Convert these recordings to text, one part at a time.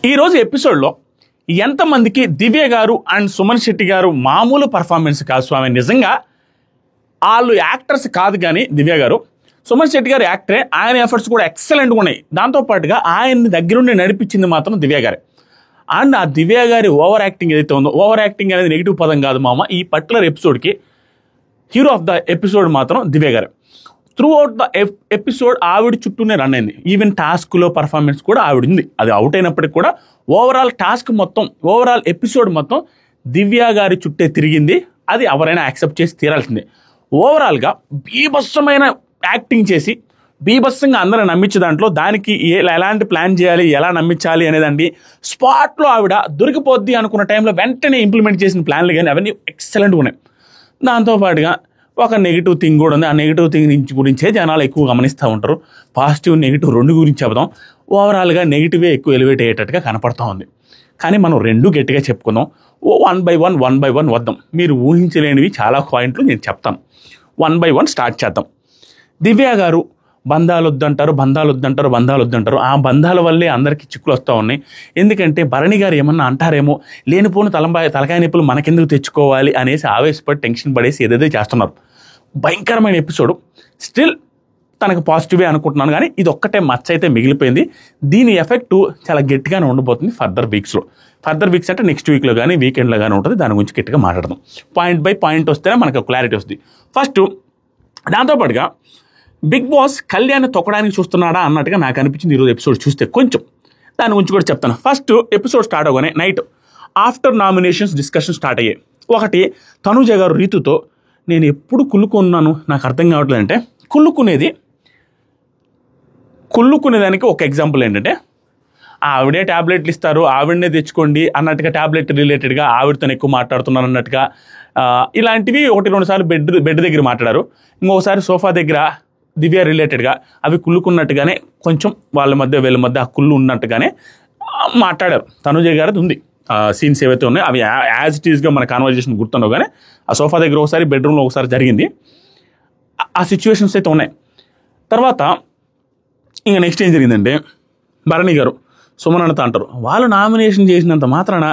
ఈరోజు ఎపిసోడ్లో ఎంతమందికి దివ్య గారు అండ్ సుమన్ శెట్టి గారు మామూలు పర్ఫార్మెన్స్ కాదు స్వామి. నిజంగా వాళ్ళు యాక్టర్స్ కాదు, కానీ దివ్య గారు, సుమన్ శెట్టి గారు యాక్టరే, ఆయన ఎఫర్ట్స్ కూడా ఎక్సలెంట్గా ఉన్నాయి. దాంతోపాటుగా ఆయన్ని దగ్గరుండి నడిపించింది మాత్రం దివ్య గారే. అండ్ ఆ దివ్య గారి ఓవర్ యాక్టింగ్ ఏదైతే ఉందో, ఓవర్ యాక్టింగ్ అనేది నెగిటివ్ పదం కాదు మామ. ఈ పర్టికులర్ ఎపిసోడ్కి హీరో ఆఫ్ ద ఎపిసోడ్ మాత్రం దివ్య గారే. త్రూ అవుట్ ద ఎపిసోడ్ ఆవిడ చుట్టూనే రన్ అయింది. ఈవెన్ టాస్క్లో పర్ఫార్మెన్స్ కూడా ఆవిడ ఉంది. అది అవుట్ అయినప్పటికీ కూడా ఓవరాల్ టాస్క్ మొత్తం, ఓవరాల్ ఎపిసోడ్ మొత్తం దివ్య గారి చుట్టే తిరిగింది. అది ఎవరైనా యాక్సెప్ట్ చేసి తీరాల్సిందే. ఓవరాల్గా బీభత్సమైన యాక్టింగ్ చేసి బీభత్సంగా అందరూ నమ్మించే దాంట్లో దానికి ఎలాంటి ప్లాన్ చేయాలి, ఎలా నమ్మించాలి అనేదండి స్పాట్లో ఆవిడ దొరికిపోద్ది అనుకున్న టైంలో వెంటనే ఇంప్లిమెంట్ చేసిన ప్లాన్లు కానీ అవన్నీ ఎక్సలెంట్గా ఉన్నాయి. దాంతోపాటుగా ఒక నెగిటివ్ థింగ్ కూడా ఉంది. ఆ నెగిటివ్ థింగ్ గురించే జనాలు ఎక్కువ గమనిస్తూ ఉంటారు. పాజిటివ్ నెగిటివ్ రెండు గురించి చెబుదాం. ఓవరాల్గా నెగిటివే ఎక్కువ ఎలివేట్ అయ్యేటట్టుగా కనపడుతూ ఉంది. కానీ మనం రెండు గట్టిగా చెప్పుకుందాం. వన్ బై వన్ వద్దాం. మీరు ఊహించలేనివి చాలా పాయింట్లు నేను చెప్తాను. 1 by 1 స్టార్ట్ చేద్దాం. దివ్య గారు బంధాలు వద్దంటారు. ఆ బంధాల వల్లే అందరికీ చిక్కులు వస్తూ ఉన్నాయి. ఎందుకంటే భరణి గారు ఏమన్నా అంటారేమో, లేనిపోని తలకాయ నొప్పులు మనకెందుకు తెచ్చుకోవాలి అనేసి ఆవేశపడి టెన్షన్ పడేసి ఏదేదో చేస్తున్నారు. భయంకరమైన ఎపిసోడ్. స్టిల్ తనకు పాజిటివే అనుకుంటున్నాను, కానీ ఇది ఒక్కటే మచ్చ అయితే మిగిలిపోయింది. దీని ఎఫెక్టు చాలా గట్టిగానే ఉండబోతుంది ఫర్దర్ వీక్స్ అంటే నెక్స్ట్ వీక్లో కానీ వీకెండ్లో కానీ ఉంటుంది. దాని గురించి గట్టిగా మాట్లాడదాం. పాయింట్ బై పాయింట్ వస్తేనే మనకు క్లారిటీ వస్తుంది. ఫస్ట్ దాంతోపాటుగా బిగ్ బాస్ కళ్యాణ్ తొక్కడానికి చూస్తున్నాడా అన్నట్టుగా నాకు అనిపించింది ఈరోజు ఎపిసోడ్ చూస్తే. కొంచెం దాని గురించి కూడా చెప్తాను. ఫస్ట్ ఎపిసోడ్ స్టార్ట్ అవగానే night after nominations discussion start అయ్యాయి. ఒకటి తనుజ గారు రీతుతో, నేను ఎప్పుడు కుళ్ళుకున్నాను నాకు అర్థం కావట్లేదు అంటే, కుళ్ళుకునేదానికి ఒక ఎగ్జాంపుల్ ఏంటంటే, ఆవిడే ట్యాబ్లెట్లు ఇస్తారు, ఆవిడనే తెచ్చుకోండి అన్నట్టుగా, ట్యాబ్లెట్ రిలేటెడ్గా ఆవిడతో ఎక్కువ మాట్లాడుతున్నాను అన్నట్టుగా ఇలాంటివి 1-2 సార్లు బెడ్ దగ్గర మాట్లాడారు. ఇంకొకసారి సోఫా దగ్గర దివ్య రిలేటెడ్గా అవి కుళ్ళుకున్నట్టుగానే కొంచెం వీళ్ళ మధ్య ఆ కుళ్ళు ఉన్నట్టుగానే మాట్లాడారు. తనుజ గారిది ఉంది సీన్స్ ఏవైతే ఉన్నాయో అవి యాజ్ ఇట్ ఈస్గా మన కాన్వర్జేషన్ గుర్తున్నావు. కానీ ఆ సోఫా దగ్గర ఒకసారి, బెడ్రూమ్లో ఒకసారి జరిగింది. ఆ సిచ్యువేషన్స్ అయితే ఉన్నాయి. తర్వాత ఇంకా నెక్స్ట్ ఏం జరిగిందంటే, భరణి గారు సుమన్ అన్నతో అంటారు, వాళ్ళు నామినేషన్ చేసినంత మాత్రాన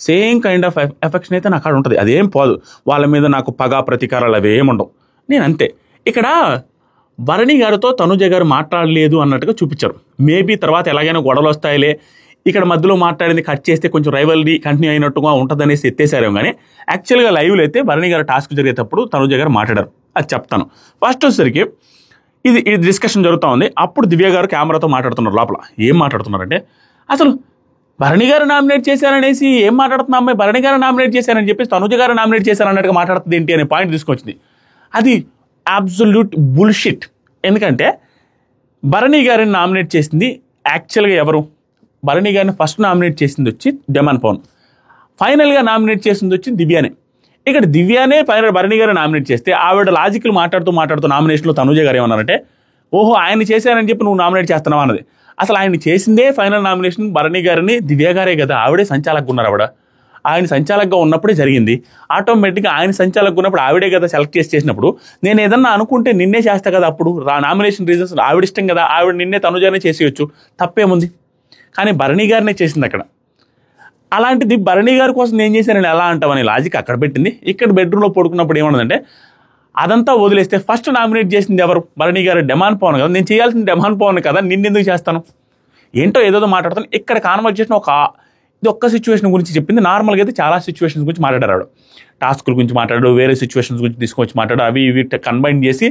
సేమ్ కైండ్ ఆఫ్ ఎఫెక్షన్ అయితే నాకు అక్కడ ఉంటుంది, అదేం పోదు. వాళ్ళ మీద నాకు పగా ప్రతీకారాలు అవి ఏముండవు. నేను అంతే. ఇక్కడ భరణి గారితో తనుజ గారు మాట్లాడలేదు అన్నట్టుగా చూపించారు. మేబీ తర్వాత ఎలాగైనా గొడవలు వస్తాయిలే, ఇక్కడ మధ్యలో మాట్లాడింది కట్ చేస్తే కొంచెం రైవల్రీ కంటిన్యూ అయినట్టుగా ఉంటుందనేసి ఎత్తేసారేమో. కానీ యాక్చువల్గా లైవ్లో అయితే భరణి గారు టాస్క్ జరిగేటప్పుడు తనుజ గారు మాట్లాడారు. అది చెప్తాను. ఫస్ట్ వచ్చేసరికి ఇది డిస్కషన్ జరుగుతూ ఉంది. అప్పుడు దివ్య గారు కెమెరాతో మాట్లాడుతున్నారు. లోపల ఏం మాట్లాడుతున్నారంటే, అసలు భరణి గారు నామినేట్ చేశారనేసి ఏం మాట్లాడుతున్నా అమ్మాయి, భరణి గారు నామినేట్ చేశారని చెప్పేసి తనుజ గారు నామినేట్ చేశారన్నట్టుగా మాట్లాడుతుంది ఏంటి అనే పాయింట్ తీసుకొచ్చింది. అది అబ్సల్యూట్ బుల్షిట్. ఎందుకంటే భరణి గారిని నామినేట్ చేసింది యాక్చువల్గా ఎవరు? భరణి గారిని ఫస్ట్ నామినేట్ చేసింది వచ్చి డెమాన్ పవన్, ఫైనల్గా నామినేట్ చేసింది వచ్చి దివ్యానే. ఇక్కడ దివ్యానే భరణి గారు నామినేట్ చేస్తే ఆవిడ లాజికల్ మాట్లాడుతూ నామినేషన్లో తనుజ గారు ఏమన్నారంటే, ఓహో ఆయన చేశారని చెప్పి నువ్వు నామినేట్ చేస్తున్నావు అన్నది. అసలు ఆయన చేసిందే ఫైనల్ నామినేషన్ భరణి గారిని దివ్య గారే కదా, ఆవిడే సంచాలకుగా ఉన్నారు. ఆయన సంచాలకుగా ఉన్నప్పుడే జరిగింది. ఆటోమేటిక్గా ఆయన సంచాలకుగా ఉన్నప్పుడు ఆవిడే కదా సెలెక్ట్ చేసినప్పుడు నేను ఏదన్నా అనుకుంటే నిన్నే చేస్తా కదా, అప్పుడు నామినేషన్ రీజన్స్ ఆవిడ ఇష్టం కదా, ఆవిడ నిన్నే తనుజానే చేసేయచ్చు, తప్పేముంది. కానీ భరణి గారినే చేసింది అక్కడ. అలాంటిది భరణి గారి కోసం నేను చేశానని ఎలా అంటామని లాజిక్ అక్కడ పెట్టింది. ఇక్కడ బెడ్రూమ్లో పడుకున్నప్పుడు ఏమన్నదంటే, అదంతా వదిలేస్తే ఫస్ట్ నామినేట్ చేసింది ఎవరు? భరణి గారు డెమాన్ పవన్ కదా, నేను చేయాల్సింది డెమాన్ పవన్ కదా, నిన్నెందుకు చేస్తాను ఏంటో ఏదో మాట్లాడతాను. ఇక్కడ కాన్వర్జేషన్ ఇది ఒక్క సిచ్యువేషన్ గురించి చెప్పింది. నార్మల్గా అయితే చాలా సిచ్యువేషన్స్ గురించి మాట్లాడారు. టాస్కుల గురించి మాట్లాడాడు, వేరే సిచ్యువేషన్స్ గురించి తీసుకొచ్చి మాట్లాడు, అవి ఇవి కంబైన్ చేసి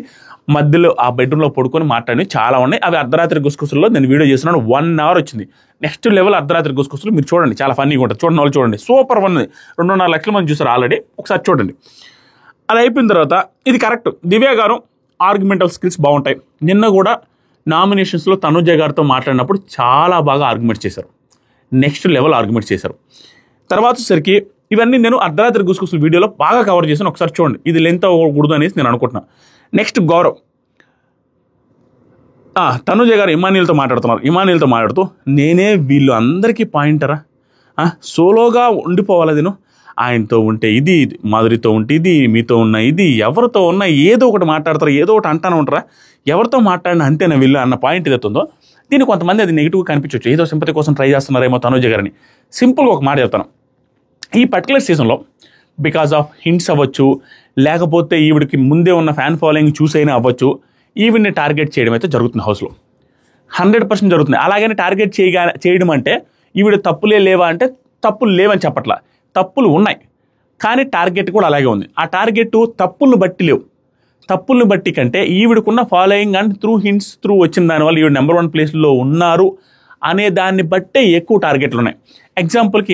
మధ్యలో ఆ బెడ్రూమ్లో పడుకొని మాట్లాడినవి చాలా ఉన్నాయి. అవి అర్ధరాత్రి గుసగుసల్లో నేను వీడియో చేస్తున్నాను. 1 hour వచ్చింది. నెక్స్ట్ లెవెల్ అర్ధరాత్రి గుసగుసలు మీరు చూడండి, చాలా ఫన్నీగా ఉంటుంది. చూడండి, వాళ్ళు చూడండి, సూపర్ ఫన్. 2.5 లక్షల మంది చూసారు ఆల్రెడీ, ఒకసారి చూడండి. అది అయిపోయిన తర్వాత ఇది కరెక్ట్. దివ్య గారు ఆర్గ్యుమెంటల్ స్కిల్స్ బాగుంటాయి. నిన్న కూడా నామినేషన్స్లో తనుజ గారితో మాట్లాడినప్పుడు చాలా బాగా ఆర్గ్యుమెంట్ చేశారు, నెక్స్ట్ లెవెల్ ఆర్గ్యుమెంట్ చేశారు. తర్వాత వచ్చేసరికి ఇవన్నీ నేను అర్ధరాత్రి గుసగుసలు వీడియోలో బాగా కవర్ చేశాను, ఒకసారి చూడండి. ఇది లెంత్ అవ్వకూడదు అనేసి నేను అనుకుంటున్నాను. నెక్స్ట్ గౌరవ్, తనుజ గారు ఇమానియల్తో మాట్లాడుతూ నేనే వీళ్ళు అందరికీ పాయింటరా, సోలోగా ఉండిపోవాలి, నేను ఆయనతో ఉంటే ఇది, మాధురితో ఉంటే ఇది, మీతో ఉన్న ఇది, ఎవరితో ఉన్నా ఏదో ఒకటి మాట్లాడతారు, ఏదో ఒకటి అంటానే ఉంటారా, ఎవరితో మాట్లాడినా అంతేనా వీళ్ళు అన్న పాయింట్ ఏదైతుందో దీన్ని కొంతమంది అది నెగిటివ్గా కనిపించవచ్చు, ఏదో సింపతి కోసం ట్రై చేస్తున్నారేమో తనూజ గారిని. సింపుల్గా ఒక మాట చెప్తాను, ఈ పర్టికులర్ సీజన్లో బికాస్ ఆఫ్ హింట్స్ అవ్వచ్చు, లేకపోతే ఈవిడికి ముందే ఉన్న ఫ్యాన్ ఫాలోయింగ్ చూసైనా అవ్వచ్చు, ఈవిడ్ని టార్గెట్ చేయడం అయితే జరుగుతుంది హౌస్లో. 100% జరుగుతుంది. అలాగని టార్గెట్ చేయడం అంటే ఈవిడ తప్పులే లేవా అంటే తప్పులు లేవని చెప్పట్లా, తప్పులు ఉన్నాయి, కానీ టార్గెట్ కూడా అలాగే ఉంది. ఆ టార్గెట్ తప్పులను బట్టి లేవు. తప్పులను బట్టి కంటే ఈవిడకున్న following and through hints through వచ్చిన దానివల్ల ఈవిడ నెంబర్ 1 ప్లేస్లో ఉన్నారు అనే దాన్ని బట్టే ఎక్కువ టార్గెట్లు ఉన్నాయి. ఎగ్జాంపుల్కి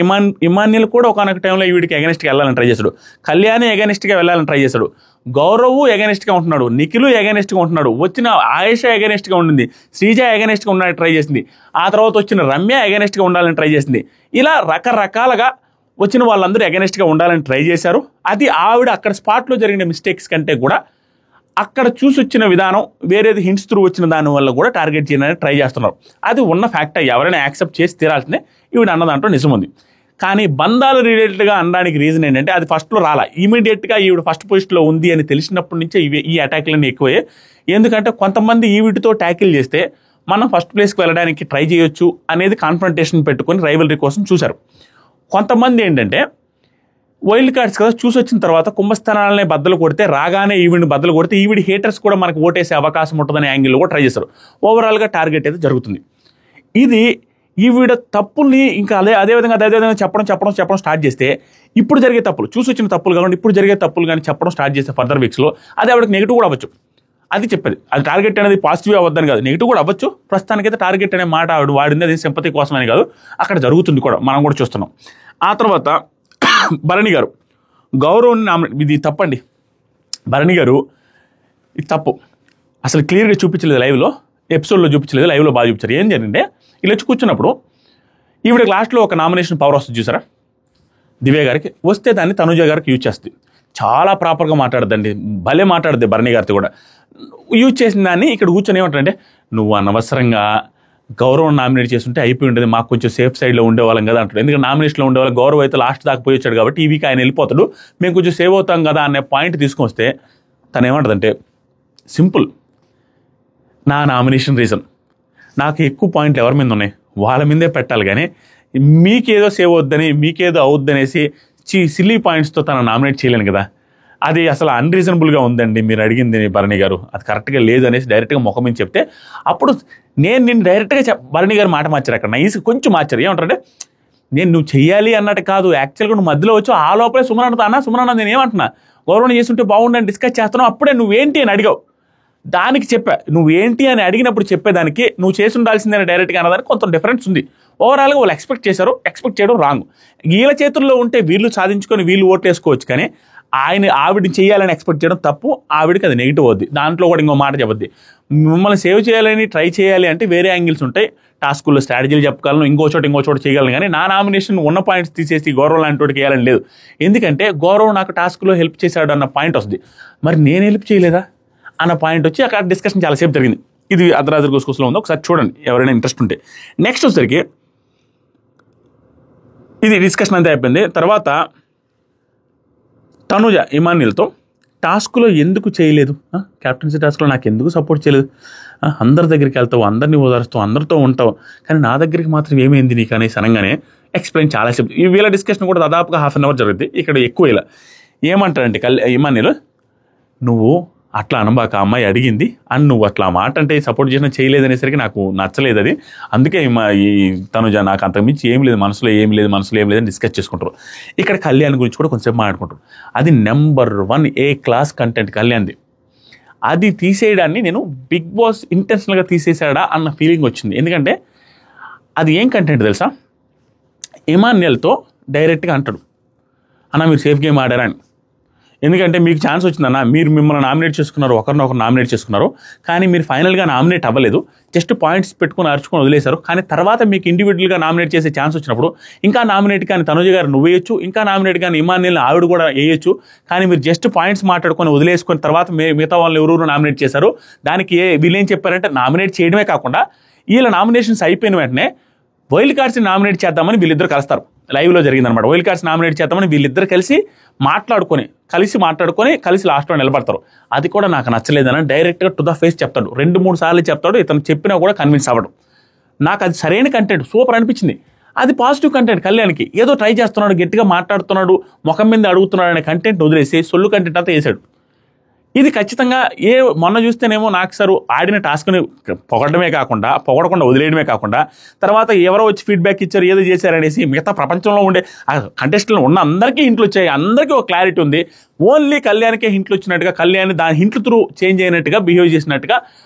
ఇమాన్యుల్ కూడా ఒకనొక టైంలో ఈవిడికి ఎగనిస్ట్గా వెళ్ళాలని ట్రై చేశాడు, కళ్యాణి ఎగనిస్ట్గా వెళ్ళాలని ట్రై చేశాడు, గౌరవ్ ఎగనిస్ట్గా ఉంటున్నాడు, నిఖిల్ ఎగనిస్ట్గా ఉంటున్నాడు, వచ్చిన ఆయేష ఎగనిస్ట్గా ఉండింది, శ్రీజ ఎగనిస్ట్గా ఉండాలని ట్రై చేసింది, ఆ తర్వాత వచ్చిన రమ్య ఎగనిస్ట్గా ఉండాలని ట్రై చేసింది. ఇలా రకరకాలుగా వచ్చిన వాళ్ళందరూ ఎగనిస్ట్గా ఉండాలని ట్రై చేశారు. అది ఆవిడ అక్కడ స్పాట్లో జరిగిన మిస్టేక్స్ కంటే కూడా అక్కడ చూసి వచ్చిన విధానం వేరేది హింట్స్ త్రూ వచ్చిన దానివల్ల కూడా టార్గెట్ చేయడానికి ట్రై చేస్తున్నారు. అది ఉన్న ఫ్యాక్ట్, ఎవరైనా యాక్సెప్ట్ చేసి తీరాల్సిందే. ఈవిడ అన్న దాంట్లో నిజం ఉంది. కానీ బంధాలు రిలేటెడ్గా అనడానికి రీజన్ ఏంటంటే అది ఫస్ట్లో రాలా, ఇమీడియట్గా ఈవిడ ఫస్ట్ పొజిషన్లో ఉంది అని తెలిసినప్పటి నుంచే ఈ అటాక్లన్నీ ఎక్కువే. ఎందుకంటే కొంతమంది ఈవిడితో ట్యాకిల్ చేస్తే మనం ఫస్ట్ ప్లేస్కి వెళ్ళడానికి ట్రై చేయొచ్చు అనేది కాన్ఫ్రంటేషన్ పెట్టుకొని రైవలరీ కోసం చూశారు. కొంతమంది ఏంటంటే వైల్డ్ కార్డ్స్ కదా, చూసి వచ్చిన తర్వాత కుంభస్థానాలనే బద్దలు కొడితే, రాగానే ఈవిడిని బద్దలు కొడితే ఈవిడి హేటర్స్ కూడా మనకు ఓటేసే అవకాశం ఉంటుందనే యాంగిల్లో కూడా ట్రై చేస్తారు. ఓవరాల్గా టార్గెట్ అయితే జరుగుతుంది. ఇది ఈవిడ తప్పుల్ని ఇంకా అదేవిధంగా చెప్పడం స్టార్ట్ చేస్తే ఇప్పుడు జరిగే తప్పులు, చూసి వచ్చిన తప్పులు కాకుండా ఇప్పుడు జరిగే తప్పులు కానీ చెప్పడం స్టార్ట్ చేస్తే ఫర్దర్ వీక్స్లో అది ఆవిడకి నెగిటివ్ కూడా అవ్వచ్చు. అది చెప్పేది, అది టార్గెట్ అనేది పాజిటివ్ అవ్వద్దని కాదు, నెగిటివ్ కూడా అవ్వచ్చు. ప్రస్తుతానికైతే టార్గెట్ అనే మాట ఆవిడ వాడింది, అది సింపతి కోసమని కాదు, అక్కడ జరుగుతుంది కూడా, మనం కూడా చూస్తున్నాం. ఆ తర్వాత భరణి గారు గౌరవ్, ఇది తప్పండి. భరణి గారు ఇది తప్పు, అసలు క్లియర్గా చూపించలేదు, లైవ్లో ఎపిసోడ్లో చూపించలేదు, లైవ్లో బాగా చూపించారు. ఏం జరిగిందంటే ఇలా వచ్చి కూర్చున్నప్పుడు ఈవిడ లాస్ట్లో ఒక నామినేషన్ పవర్ వస్తుంది చూసారా, దివ్య గారికి వస్తే దాన్ని తనూజ గారికి యూజ్ చేస్తుంది. చాలా ప్రాపర్గా మాట్లాడదండి, భలే మాట్లాడుద్ది భరణి గారితో కూడా. యూజ్ చేసిన దాన్ని ఇక్కడ కూర్చొని ఏమంటారంటే, నువ్వు అనవసరంగా గౌరవం నామినేట్ చేస్తుంటే అయిపోయి ఉంటుంది, మాకు కొంచెం సేఫ్ సైడ్లో ఉండేవాళ్ళం కదా అంటాడు. ఎందుకంటే నామినేషన్లో ఉండేవాళ్ళు, గౌరవ్ అయితే లాస్ట్ దాకా పోయి వచ్చాడు కాబట్టి ఈ వీక్ ఆయన వెళ్ళిపోతాడు, మేము కొంచెం సేవ్ అవుతాం కదా అనే పాయింట్ తీసుకొని వస్తే తను ఏమంటుందంటే, సింపుల్, నా నామినేషన్ రీజన్ నాకు ఎక్కువ పాయింట్లు ఎవరి మీద ఉన్నాయి వాళ్ళ మీదే పెట్టాలి, కానీ మీకేదో సేవ్ అవుద్దని మీకేదో అవుద్దనేసి సిల్లీ పాయింట్స్తో తను నామినేట్ చేయలేను కదా, అది అసలు అన్రీజనబుల్గా ఉందండి మీరు అడిగింది భరణి గారు, అది కరెక్ట్గా లేదు అనేసి డైరెక్ట్గా ముఖం మీద చెప్తే అప్పుడు నేను డైరెక్ట్గా భరణి గారు మాట మార్చారు, అక్కడ నైస్ కొంచెం మార్చారు. ఏమంటారంటే, నువ్వు చెయ్యాలి అన్నట్టు కాదు, యాక్చువల్గా నువ్వు మధ్యలో వచ్చి ఆ లోపలే సుమరన్న నేను ఏమంటున్నా, గౌరవం చేస్తుంటే బాగుండని డిస్కస్ చేస్తున్నావు, అప్పుడే నువ్వేంటి అని అడిగావు, దానికి చెప్పా, నువ్వేంటి అని అడిగినప్పుడు చెప్పేదానికి నువ్వు చేసి ఉండాల్సిందని డైరెక్ట్గా అన్నదానికి కొంత డిఫరెన్స్ ఉంది. ఓవరాల్గా వాళ్ళు ఎక్స్పెక్ట్ చేశారు, ఎక్స్పెక్ట్ చేయడం రాంగ్. వీళ్ళ చేతుల్లో ఉంటే వీళ్ళు సాధించుకొని వీళ్ళు ఓట్లు వేసుకోవచ్చు, కానీ ఆవిడని చేయాలని ఎక్స్పెక్ట్ చేయడం తప్పు, ఆవిడకి అది నెగిటివ్ అవుద్ది. దాంట్లో కూడా ఇంకో మాట చెప్పద్ది, మిమ్మల్ని సేవ్ చేయాలని ట్రై చేయాలి అంటే వేరే యాంగిల్స్ ఉంటాయి, టాస్కుల్లో స్ట్రాటజీలు చెప్పగలను, ఇంకో చోట చేయగలను, కానీ నా నామినేషన్ ఉన్న పాయింట్స్ తీసేసి గౌరవం లాంటి వాడికి వేయాలని లేదు. ఎందుకంటే గౌరవం నాకు టాస్క్లో హెల్ప్ చేశాడు అన్న పాయింట్ వస్తుంది, మరి నేను హెల్ప్ చేయలేదా అన్న పాయింట్ వచ్చి అక్కడ డిస్కషన్ చాలాసేపు జరిగింది. ఇది అర్ధరాత్రి గుసగుసలో ఉంది, ఒకసారి చూడండి ఎవరైనా ఇంట్రెస్ట్ ఉంటే. నెక్స్ట్ వచ్చేసరికి ఇది డిస్కషన్ అంతా అయిపోయింది. తర్వాత తనూజ ఇమాన్యుల్తో టాస్క్లో ఎందుకు చేయలేదు, క్యాప్టెన్సీ టాస్క్లో నాకు ఎందుకు సపోర్ట్ చేయలేదు, అందరి దగ్గరికి వెళ్తావు, అందరినీ ఓదారుస్తావు, అందరితో ఉంటావు, కానీ నా దగ్గరికి మాత్రం ఏమైంది నీకు అనేసి అనగానే ఎక్స్ప్లెయిన్ చాలాసేపు. ఈ వీళ్ళ డిస్కషన్ కూడా దాదాపుగా 1/2 అవర్ జరుగుతుంది. ఇక్కడ ఎక్కువ ఇలా ఏమంటారంటే ఇమాన్యుల్, నువ్వు అట్లా అనబాక, అమ్మాయి అడిగింది అని నువ్వు అట్లా మాట అంటే సపోర్ట్ చేసినా చేయలేదనేసరికి నాకు నచ్చలేదు అది, అందుకే ఈ తనుజ నాకు అంతకుమించి ఏం లేదు మనసులో ఏం లేదని డిస్కస్ చేసుకుంటారు. ఇక్కడ కళ్యాణ్ గురించి కూడా కొంచెంసేపు మాట్లాడుకుంటారు. అది నెంబర్ 1 ఏ క్లాస్ కంటెంట్ కళ్యాణ్ది. అది తీసేయడాన్ని నేను బిగ్ బాస్ ఇంటెన్షనల్గా తీసేసాడా అన్న ఫీలింగ్ వచ్చింది. ఎందుకంటే అది ఏం కంటెంట్ తెలుసా, ఇమాన్యుల్తో డైరెక్ట్గా అంటాడు, అన్న మీరు సేఫ్ గేమ్ ఆడారా అని. ఎందుకంటే మీకు ఛాన్స్ వచ్చిందన్న, మీరు మిమ్మల్ని నామినేట్ చేసుకున్నారు, ఒకరినొకరు నామినేట్ చేసుకున్నారు, కానీ మీరు ఫైనల్గా నామినేట్ అవ్వలేదు, జస్ట్ పాయింట్స్ పెట్టుకుని అరుచుకొని వదిలేశారు. కానీ తర్వాత మీకు ఇండివిజువల్గా నామినేట్ చేసే ఛాన్స్ వచ్చినప్పుడు ఇంకా నామినేట్ కానీ తనుజ గారు నువ్వు వేయచ్చు, ఇంకా నామినేట్ కానీ ఇమాన్యుల్ని ఆవిడ కూడా వేయచ్చు, కానీ మీరు జస్ట్ పాయింట్స్ మాట్లాడుకొని వదిలేసుకుని తర్వాత మిగతా వాళ్ళు ఎవరెవరు నామినేట్ చేశారు. దానికి వీళ్ళు ఏం చెప్పారంటే, నామినేట్ చేయడమే కాకుండా వీళ్ళ నామినేషన్స్ అయిపోయిన వెంటనే వైల్డ్ కార్డ్స్ని నామినేట్ చేద్దామని వీళ్ళిద్దరు కలుస్తారు. లైవ్లో జరిగిందనమాట. వైల్డ్ కార్డ్స్ నామినేట్ చేద్దామని వీళ్ళిద్దరు కలిసి మాట్లాడుకొని కలిసి లాస్ట్లో నిలబడతారు. అది కూడా నాకు నచ్చలేదని డైరెక్ట్గా టు ద ఫేస్ చెప్తాడు. 2-3 సార్లు చెప్తాడు. ఇతను చెప్పినా కూడా కన్విన్స్ అవ్వడం. నాకు అది సరైన కంటెంట్, సూపర్ అనిపించింది. అది పాజిటివ్ కంటెంట్. కళ్యాణ్కి ఏదో ట్రై చేస్తున్నాడు, గట్టిగా మాట్లాడుతున్నాడు, ముఖం మీద అడుగుతున్నాడు అనే కంటెంట్ వదిలేసి సొల్లు కంటెంట్ అంతా వేసాడు. ఇది ఖచ్చితంగా మొన్న చూస్తేనేమో నాకు సార్ ఆడిన టాస్క్ని పొగడమే కాకుండా, పొగడకుండా వదిలేయడమే కాకుండా, తర్వాత ఎవరో వచ్చి ఫీడ్బ్యాక్ ఇచ్చారు, ఏదో చేశారనేసి మిగతా ప్రపంచంలో ఉండే కంటెస్ట్లో ఉన్న అందరికీ హింట్లు వచ్చాయి, అందరికీ ఒక క్లారిటీ ఉంది. ఓన్లీ కళ్యాణ్కే హింట్లు వచ్చినట్టుగా, కళ్యాణ్ దాని హింట్లు త్రూ చేంజ్ అయినట్టుగా బిహేవ్ చేసినట్టుగా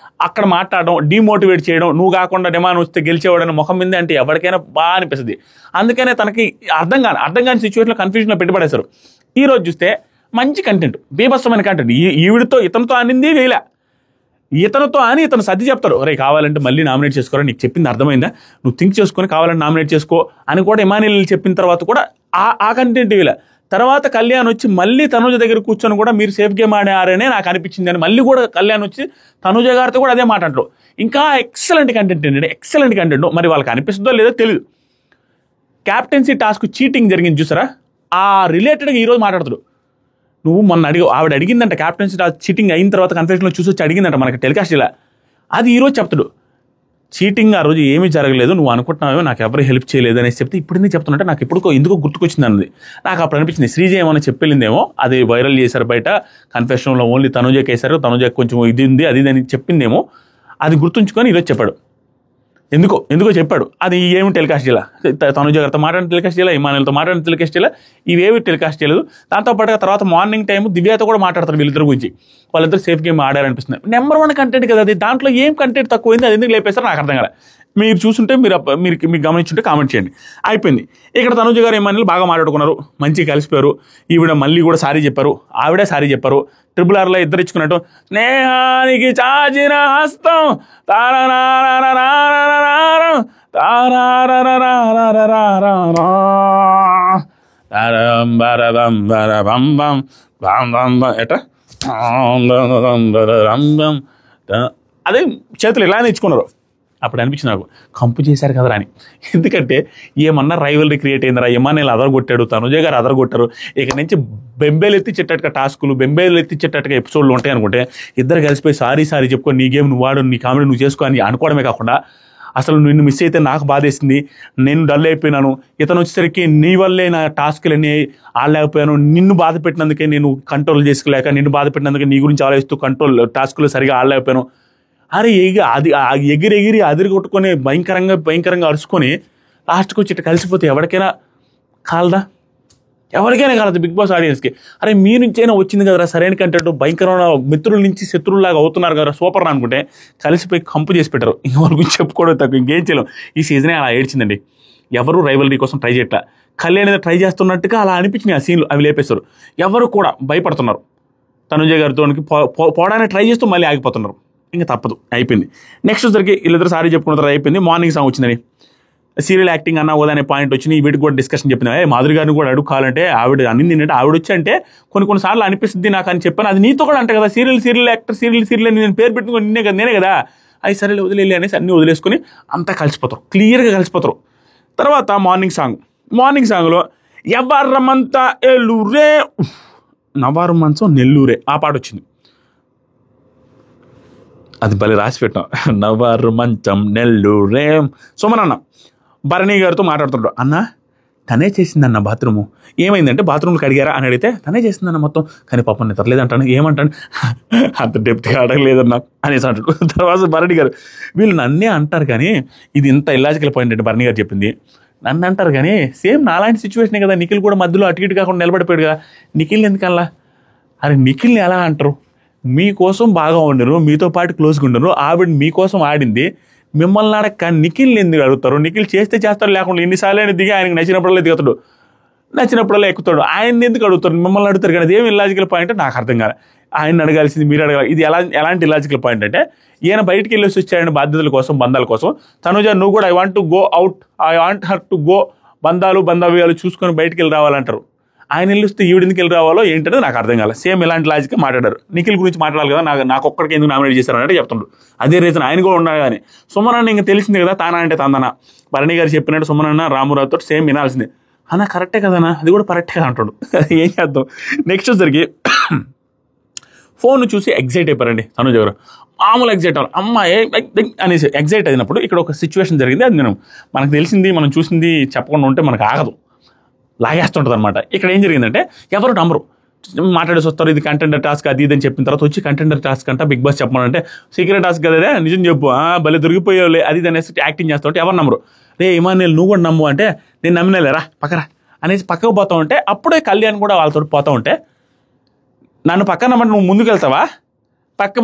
అక్కడ మాట్లాడడం, డిమోటివేట్ చేయడం, నువ్వు కాకుండా డిమాండ్ వస్తే గెలిచేవాడని ముఖం మీద అంటే ఎవరికైనా బాగా అనిపిస్తుంది. అందుకనే తనకి అర్థం కాని సిచ్యువేషన్లో కన్ఫ్యూజన్లో పెట్టుబడేశారు. ఈ రోజు చూస్తే మంచి కంటెంట్, బీభత్సమైన కంటెంట్. ఈవిడితో ఇతనితో అనింది వేయలే, ఇతనితో అని ఇతను సర్ది చెప్తాడు, రే కావాలంటే మళ్ళీ నామినేట్ చేసుకోరా, నీకు చెప్పింది అర్థమైందా, నువ్వు థింక్ చేసుకొని కావాలంటే నామినేట్ చేసుకో అని కూడా ఇమానియల్ చెప్పిన తర్వాత కూడా ఆ కంటెంట్ వేయలే. తర్వాత కళ్యాణ్ వచ్చి మళ్ళీ తనుజ దగ్గర కూర్చొని కూడా మీరు సేఫ్ గేమ్ ఆడారనే నాకు అనిపించింది అని మళ్ళీ కూడా కళ్యాణ్ వచ్చి తనుజ గారితో కూడా అదే మాట్లాడరు. ఇంకా ఎక్సలెంట్ కంటెంట్ ఏంటంటే, ఎక్సలెంట్ కంటెంట్. మరి వాళ్ళకి అనిపిస్తుందో లేదో తెలియదు. క్యాప్టెన్సీ టాస్క్ చీటింగ్ జరిగింది చూసారా, ఆ రిలేటెడ్గా ఈరోజు మాట్లాడుతాడు. నువ్వు మొన్న ఆవిడ అడిగిందంట క్యాప్టెన్సీ టాస్క్ చీటింగ్ అయిన తర్వాత కన్ఫెషన్లో చూసి వచ్చి అడిగిందంట మనకి టెలికాస్ట్ ఇలా. అది ఈరోజు చెప్తాడు, చీటింగ్ ఆ రోజు ఏమీ జరగలేదు, నువ్వు అనుకుంటున్నావో నాకు ఎవరు హెల్ప్ చేయలేదు అనేసి చెప్తే ఇప్పుడు ఎందుకు చెప్తున్నట్టే నాకు ఎందుకో గుర్తుకొచ్చింది అన్నది. నాకు అప్పుడు అనిపించింది శ్రీజ ఏమైనా చెప్పెళ్ళిందేమో, అది వైరల్ చేశారు బయట, కన్ఫెషన్లో ఓన్లీ తనుజకి వేశారు, తనుజకి కొంచెం ఇది ఉంది అది అని చెప్పిందేమో, అది గుర్తుంచుకొని ఈరోజు చెప్పాడు. ఎందుకో చెప్పాడు. అది ఏమి టెలికాస్ట్ చేయాల, తనుజ గారితో మాట్లాడిన టెలికాస్ట్ చేయాల, ఇమానుయల్తో మాట్లాడిన టెలికాస్ట్ చేయాల, ఇవేవి టెలికాస్ట్ చేయలేదు. దాంతోపాటుగా తర్వాత మార్నింగ్ టైం దివ్యతో కూడా మాట్లాడతారు వీళ్ళిద్దరు గురించి, వాళ్ళిద్దరు సేఫ్ గేమ్ ఆడారనిపిస్తుంది. నెంబర్ 1 కంటెంట్ కదా అది, దాంట్లో ఏం కంటెంట్ తక్కువైంది, అది ఎందుకు లేపేస్తారో నాకు అర్థం కాలే. మీరు చూస్తుంటే మీరు గమనించుంటే కామెంట్ చేయండి. అయిపోయింది. ఇక్కడ తనుజ గారు ఇమానుయల్ బాగా మాట్లాడుకున్నారు, మంచిగా కలిసిపోయారు. ఈవిడ మళ్ళీ కూడా సారీ చెప్పారు, ఆవిడే సారీ చెప్పారు. RRRలో ఇద్దరు ఇచ్చుకున్నట్టు, స్నేహానికి చాచిన హస్తం ఎట్లా అదే చేతులు ఇలానే ఇచ్చుకున్నారు. అప్పుడు అనిపించింది నాకు, కంపు చేశారు కదరా అని. ఎందుకంటే ఏమన్నా రైవల్రీ క్రియేట్ అయిందిరా, ఇమానుయల్ అదరగొట్టాడు, తనుజ గారు అదరగొట్టారు. ఇక నుంచి బెంబేలు ఎత్తిచ్చేటట్టుగా టాస్కులు, బెంబేలు ఎత్తిచ్చేటట్టుగా ఎపిసోడ్లు ఉంటాయి అనుకుంటే, ఇద్దరు కలిసిపోయి సారీ చెప్పుకొని నీ గేమ్ నువ్వు వాడు, నీ కామెడీ నువ్వు చేసుకో అని అనుకోవడమే కాకుండా, అసలు నిన్ను మిస్ అయితే నాకు బాధేసింది, నేను డల్ అయిపోయినాను, ఇతను వచ్చేసరికి నీ వల్లే నా టాస్క్లన్నీ ఆడలేకపోయాను, నిన్ను బాధ పెట్టినందుకే నేను కంట్రోల్ చేసుకోలేక, నిన్ను బాధ పెట్టినందుకే నీ గురించి ఆలోచిస్తూ టాస్కులు సరిగా ఆడలేకపోయాను. అరే అది ఎగిరి అదిరి కొట్టుకొని భయంకరంగా అరుచుకొని లాస్ట్కి వచ్చి కలిసిపోతే ఎవరికైనా కాలదా? ఎవరికైనా కాలదు బిగ్ బాస్ ఆడియన్స్కి. అరే మీ నుంచైనా వచ్చింది కదరా సరైన కంటెంట్, భయంకరమైన మిత్రుల నుంచి శత్రువులాగా అవుతున్నారు కదా సూపర్ అనుకుంటే కలిసిపోయి కంపు చేసి పెట్టారు. ఇంకెవరి గురించి చెప్పుకోవడం తక్కువ, ఇంకేం చేయలేం. ఈ సీజనే అలా ఏడ్చిందండి. ఎవరు రైవల్రీ కోసం ట్రై చేయట్లా, కళ్యాణ్ ఏదో ట్రై చేస్తున్నట్టుగా అలా అనిపించినాయి ఆ సీన్లు, అవి లేపేస్తారు. ఎవరు కూడా భయపడుతున్నారు, తనుజ గారితో పోవడానికి ట్రై చేస్తూ మళ్ళీ ఆగిపోతున్నారు. ఇంకా తప్పదు, అయిపోయింది. నెక్స్ట్ వచ్చరికి వీళ్ళిద్దరు సారీ చెప్పుకున్న తర్వాత అయిపోయింది. మార్నింగ్ సాంగ్ వచ్చిందని, సీరియల్ యాక్టింగ్ అన్నా అనే పాయింట్ వచ్చింది. వీటికి కూడా డిస్కషన్ చెప్పింది. మాధురి గారిని కూడా అడుగుకోవాలంటే ఆవిడ అన్నింది ఏంటంటే, ఆవిడ వచ్చి అంటే కొన్నిసార్లు అనిపిస్తుంది నాకు అని చెప్పాను, అది నీతో కూడా అంటే కదా, సీరియల్ యాక్టర్ సీరియల్ నేను పేరు పెట్టుకుని నేనే కదా, అది సరే వదిలేలి అనేసి అన్నీ వదిలేసుకుని అంతా కలిసిపోతారు, క్లియర్గా కలిసిపోతారు. తర్వాత మార్నింగ్ సాంగ్లో ఎవర్రమంతా ఎల్లూరే నవారు మంచం నెల్లూరే ఆ పాట వచ్చింది. అది భలే రాసి పెట్టాం, నవారు మంచం నెల్లూరే. సుమనన్న భరణి గారితో మాట్లాడుతుంటాడు, అన్న తనే చేసిందన్న బాత్రూము, ఏమైందంటే బాత్రూమ్కి అడిగారా అని అడిగితే తనే చేసిందన్న మొత్తం, కానీ పాపం నిద్రలేదంటాను, ఏమంటాను అంత డెప్త్గా అడగలేదన్నా అనేసి అంటాడు. తర్వాత భరణి గారు, వీళ్ళు నన్నే అంటారు కానీ ఇది ఇంత ఇల్లాజికల్ పాయింట్ అంటే భరణి గారు చెప్పింది, నన్ను అంటారు కానీ సేమ్ నాలాంటి సిచ్యువేషనే కదా, నిఖిల్ కూడా మధ్యలో అటు ఇటు కాకుండా నిలబడిపోయాడు కదా, నిఖిల్ని ఎందుకల్లా? అరే నిఖిల్ని ఎలా అంటారు, మీకోసం బాగా ఉండరు, మీతో పాటు క్లోజ్గా ఉండరు, ఆవిడ మీకోసం ఆడింది, మిమ్మల్ని అడక్క నిఖిల్ని ఎందుకు అడుగుతారు? నిఖిల్ చేస్తారు, లేకుండా ఎన్నిసార్లు అయినా దిగి ఆయనకు నచ్చినప్పుడల్లా దిగుతాడు, నచ్చినప్పుడల్లా ఎక్కుతాడు, ఆయన్ని ఎందుకు అడుగుతారు? మిమ్మల్ని అడుగుతారు కానీ అదేమి ఇల్లాజికల్ పాయింట్ నాకు అర్థం కాదు. ఆయన అడగాల్సింది మీరు అడగాలి. ఇది ఎలాంటి ఇల్లాజికల్ పాయింట్ అంటే, ఈయన బయటికి వెళ్ళేసి వచ్చాయని బాధ్యతల కోసం, బంధాల కోసం. తనుజ నువ్వు కూడా I want to go out, I want her to go, బంధాలు చూసుకొని బయటికి వెళ్ళి రావాలంటారు. ఆయన వెళ్ళిస్తే ఈవిడ ఎందుకు వెళ్ళి రావాలో ఏంటంటే నాకు అర్థం కాలేదు. సేమ్ ఇలాంటి లాజిక్ మాట్లాడారు. నిఖిల్ గురించి మాట్లాడాలి కదా, నాకు ఒక్కడికి ఎందుకు నామినేట్ చేశారు అంటే చెప్తుండ్రు. అదే రీజన్ ఆయన కూడా ఉండాలి. కానీ సుమనన్న ఇంకా తెలిసింది కదా, తానా అంటే తందన, భరణి గారు చెప్పినట్టు సుమనన్న రామురావుతో సేమ్ వినాల్సిందే. అన్న కరెక్టే కదన్నా, అది కూడా కరెక్టే కదా అంటాడు. ఏం చేద్దాం. నెక్స్ట్ వచ్చరికి ఫోన్ చూసి ఎగ్జైట్ అయిపోయారండి తనుజ గారు. మామూలు ఎగ్జైట్ అవ్వాలి, అమ్మాయి అనేసి ఎగ్జైట్ అయినప్పుడు ఇక్కడ ఒక సిచ్యువేషన్ జరిగింది. అది మనకు తెలిసింది, మనం చూసింది చెప్పకుండా ఉంటే మనకు ఆగదు, లాగేస్తుంటుంది అనమాట. ఇక్కడ ఏం జరిగిందంటే ఎవరు నమ్మరు, మాట్లాడేసి వస్తారు, ఇది కంటెండర్ టాస్క్ అది ఇదని చెప్పిన తర్వాత వచ్చి కంటెండర్ టాస్క్ అంట బిగ్ బాస్ చెప్పమంటే సీక్రెట్ టాస్క్ కదా నిజం చెప్పు, భలే దొరికిపోయావులే అది ఇది అనేసి యాక్టింగ్ చేస్తూ ఉంటే ఎవరు నమ్మరు. రే ఇమానుయేల్ నువ్వు కూడా నమ్ము అంటే నేను నమ్మినలేరా పక్కరా అనేసి పక్కకు పోతా ఉంటే అప్పుడే కళ్యాణ్ కూడా వాళ్ళతో పోతూ ఉంటే నన్ను పక్కన నమ్మంటే నువ్వు ముందుకు వెళ్తావా, పక్క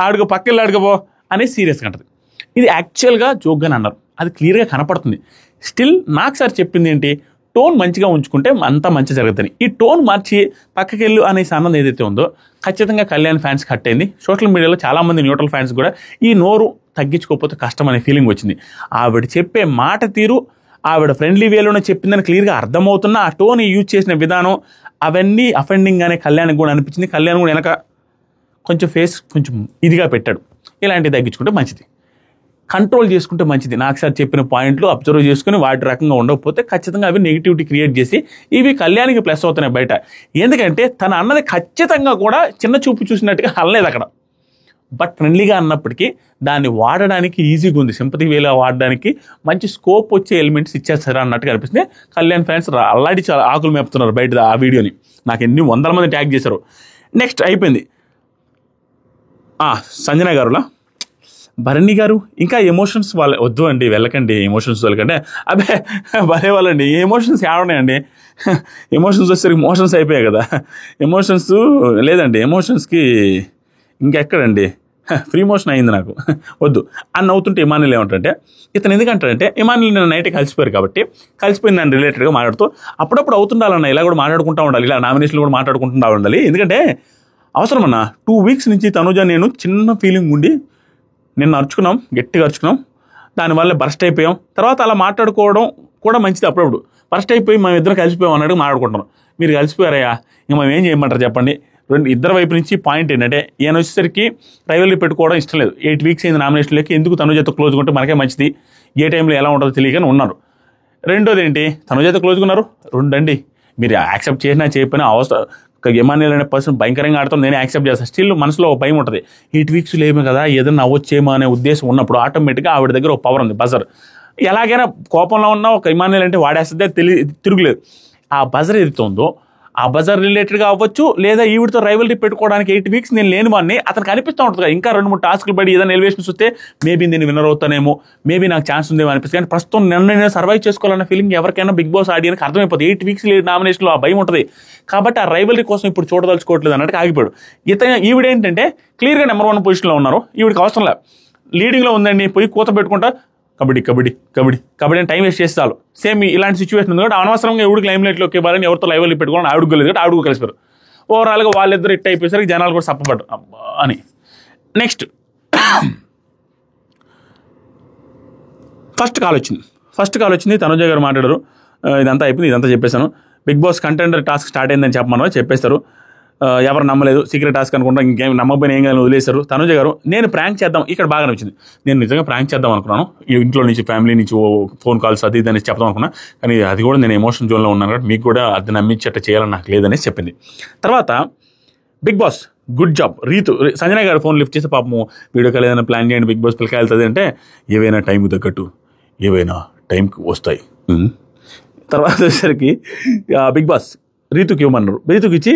ఆడుకో పక్క వెళ్ళి ఆడుకోపో అనేది సీరియస్గా అంటది. ఇది యాక్చువల్గా జోక్గానే అన్నారు, అది క్లియర్గా కనపడుతుంది. స్టిల్ నాకు సార్ చెప్పింది ఏంటి, టోన్ మంచిగా ఉంచుకుంటే అంతా మంచి జరుగుతుంది. ఈ టోన్ మార్చి పక్కకెళ్ళు అనేసి అన్నది ఏదైతే ఉందో ఖచ్చితంగా కళ్యాణ్ ఫ్యాన్స్ కట్ అయింది. సోషల్ మీడియాలో చాలామంది న్యూట్రల్ ఫ్యాన్స్ కూడా ఈ నోరు తగ్గించుకోకపోతే కష్టం అనే ఫీలింగ్ వచ్చింది. ఆవిడ చెప్పే మాట తీరు, ఆవిడ ఫ్రెండ్లీ వేలోనే చెప్పిందని క్లియర్గా అర్థమవుతున్న ఆ టోన్ యూజ్ చేసిన విధానం అవన్నీ అఫెండింగ్ అనే కళ్యాణ్కి కూడా అనిపించింది. కళ్యాణ్ కూడా వెనక కొంచెం ఫేస్ కొంచెం ఇదిగా పెట్టాడు. ఇలాంటివి తగ్గించుకుంటే మంచిది, కంట్రోల్ చేసుకుంటే మంచిది. నాకు సార్ చెప్పిన పాయింట్లు అబ్జర్వ్ చేసుకుని వాటి రకంగా ఉండకపోతే ఖచ్చితంగా అవి నెగిటివిటీ క్రియేట్ చేసి ఇవి కళ్యాణ్కి ప్లస్ అవుతున్నాయి బయట. ఎందుకంటే తన అన్నది ఖచ్చితంగా కూడా చిన్న చూపు చూసినట్టుగా అనలేదు అక్కడ, బట్ ఫ్రెండ్లీగా అన్నప్పటికీ దాన్ని వాడడానికి ఈజీగా ఉంది, సింపతి వేలో వాడడానికి మంచి స్కోప్ వచ్చే ఎలిమెంట్స్ ఇచ్చేస్తారా అన్నట్టుగా అనిపిస్తుంది. కళ్యాణ్ ఫ్యాన్స్ అల్లాడి చాలా ఆకులు మేపుతున్నారు బయట ఆ వీడియోని, నాకు ఎన్ని వందల మంది ట్యాగ్ చేశారు. నెక్స్ట్ అయిపోయింది సంజన గారులా భరణి గారు ఇంకా ఎమోషన్స్ వాళ్ళ వద్దు అండి, వెళ్ళకండి ఎమోషన్స్ వాళ్ళకంటే. అబ్బే భలే వాళ్ళండి, ఏ ఎమోషన్స్ ఏడున్నాయండి, ఎమోషన్స్ వచ్చేసరికి మోషన్స్ అయిపోయాయి కదా, ఎమోషన్స్ లేదండి, ఎమోషన్స్కి ఇంకెక్కడండి ఫ్రీ మోషన్ అయింది నాకు వద్దు అని అవుతుంటే ఇమానుయేల్ ఏమంటారంటే ఇతను ఎందుకంటారంటే ఇమానుయేల్ నేను నైట్ కలిసిపోయారు కాబట్టి కలిసిపోయింది దాని రిలేటెడ్గా మాట్లాడుతూ అప్పుడప్పుడు అవుతుండాలన్న, ఇలా కూడా మాట్లాడుకుంటూ ఉండాలి, ఇలా నామినేషన్లు కూడా మాట్లాడుకుంటూ ఉండాలి. ఎందుకంటే అవసరం అన్న 2 weeks నుంచి తనుజ నేను చిన్న ఫీలింగ్ ఉండి నిన్న అరుచుకున్నాం, గట్టిగా అరుచుకున్నాం, దానివల్ల బర్స్ట్ అయిపోయాం. తర్వాత అలా మాట్లాడుకోవడం కూడా మంచిది, అప్పుడప్పుడు బర్స్ట్ అయిపోయి మేము ఇద్దరం కలిసిపోయాం అన్నట్టు మాట్లాడుకుంటున్నాం. మీరు కలిసిపోయారయ్యా, ఇంకా మేము ఏం చేయమంటారు చెప్పండి. ఇద్దరు వైపు నుంచి పాయింట్ ఏంటంటే ఈయన వచ్చేసరికి రైవల్రీ పెట్టుకోవడం ఇష్టం లేదు. 8 weeks అయింది నామినేషన్లోకి, ఎందుకు తనుజతో క్లోజ్గా ఉంటే మనకే మంచిది, ఏ టైంలో ఎలా ఉంటుందో తెలియకని ఉన్నారు. రెండోది ఏంటి, తనుజతో క్లోజ్గా ఉన్నారు, రెండండి మీరు యాక్సెప్ట్ చేసినా చేయకపోయినా అవసరం, ఇమానుయేల్ అనే పర్సన్ భయంకరంగా ఆడతాం, నేనే యాక్సెప్ట్ చేస్తాను. స్టిల్ మనసులో ఒక భయం ఉంటుంది, 8 weeks లేమే కదా ఏదైనా అవ్వచ్చేమో అనే ఉద్దేశం ఉన్నప్పుడు ఆటోమేటిక్గా ఆవిడ దగ్గర ఒక పవర్ ఉంది, బజర్. ఎలాగైనా కోపంలో ఉన్న ఒక ఇమానుయేల్ అంటే వాడేస్తే తిరుగులేదు. ఆ బజర్ ఏదైతే ఉందో ఆ బజర్ రిలేటెడ్గా అవ్వచ్చు, లేదా ఈవిడితో రైవల్రీ పెట్టుకోవడానికి 8 weeks నేను లేని వాడిని అతనికి అనిపిస్తూ ఉంటుంది కదా, ఇంకా 2-3 టాస్క్లు పడి ఏదైనా ఎలివేషన్స్ వస్తే మేబీ నేను విన్నర్ అవుతానేమో, మేబీ నాకు ఛాన్స్ ఉందేమో అనిపిస్తుంది. కానీ ప్రస్తుతం నేను సర్వైవ్ చేసుకోవాలన్న ఫీలింగ్ ఎవరికైనా బిగ్ బాస్ ఆడియన్కి అర్థమైపోతుంది. 8 weeks లేదు నామినేషన్లో ఆ భయం ఉంటుంది కాబట్టి ఆ రైవల్రీ కోసం ఇప్పుడు చూడదలుచుకోవట్లేదు అన్నట్టు ఆగిపోయాడు. ఈవిడేంటంటే క్లియర్గా నెంబర్ 1 పొజిషన్లో ఉన్నారు, ఈవిడికి అవసరం లేదు, లీడింగ్లో ఉందండి, పోయి కూత పెట్టుకుంటా కబడ్డీ కబడ్డీ కబడ్డీ కబడ్డీ అని టైం వేస్ట్ చేస్తారు. సేమ్ ఇలాంటి సిచ్యువేషన్ ఉంది కాబట్టి అనవసరంగా ఎవరికి లైమ్ లైట్లోకి ఇవ్వాలని ఎవరితో లైవ్లో పెట్టుకోవాలని ఆవిడకు లేదు కాబట్టి ఆవిడకు కలిసిపోయారు. ఓవరాల్గా వాళ్ళిద్దరు ఇట్ అయిపోయేసరికి జనాలు కూడా సప్పబడ్డారు అబ్బా అని. నెక్స్ట్ ఫస్ట్ కాల్ వచ్చింది తనుజ గారు మాట్లాడారు, ఇదంతా అయిపోయింది, ఇదంతా చెప్పేశాను. Bigg Boss contender task start అయిందని చెప్పమన్నారు, చెప్పేస్తారు. ఎవరు నమ్మలేదు, సీక్రెట్ టాస్క్ అనుకుంటా, ఇంకేం నమ్మకపోయినా ఏం కానీ వదిలేశారు. తనుజ గారు నేను ప్రాంక్ చేద్దాం, ఇక్కడ బాగా నచ్చింది, నేను నిజంగా ప్రాంక్ చేద్దాం అనుకున్నాను, ఇంట్లో నుంచి ఫ్యామిలీ నుంచి ఫోన్ కాల్స్ అది ఇది అనేసి చెప్దాం అనుకున్నా, కానీ అది కూడా నేను ఎమోషన్ జోన్లో ఉన్నాను కాబట్టి మీకు కూడా అది నమ్మించేట చేయాలని నాకు లేదనేసి చెప్పింది. తర్వాత Bigg Boss good job, Sanjana garu phone lift చేస్తే పాపము వీడియో కాల్ ఏదైనా ప్లాన్ చేయండి, బిగ్ బాస్ పిల్లకి వెళ్తుంది అంటే ఏవైనా టైంకి తగ్గట్టు ఏవైనా టైంకి వస్తాయి. తర్వాత వచ్చేసరికి బిగ్ బాస్ రీతుకి ఇవ్వమన్నారు, రీతుకి ఇచ్చి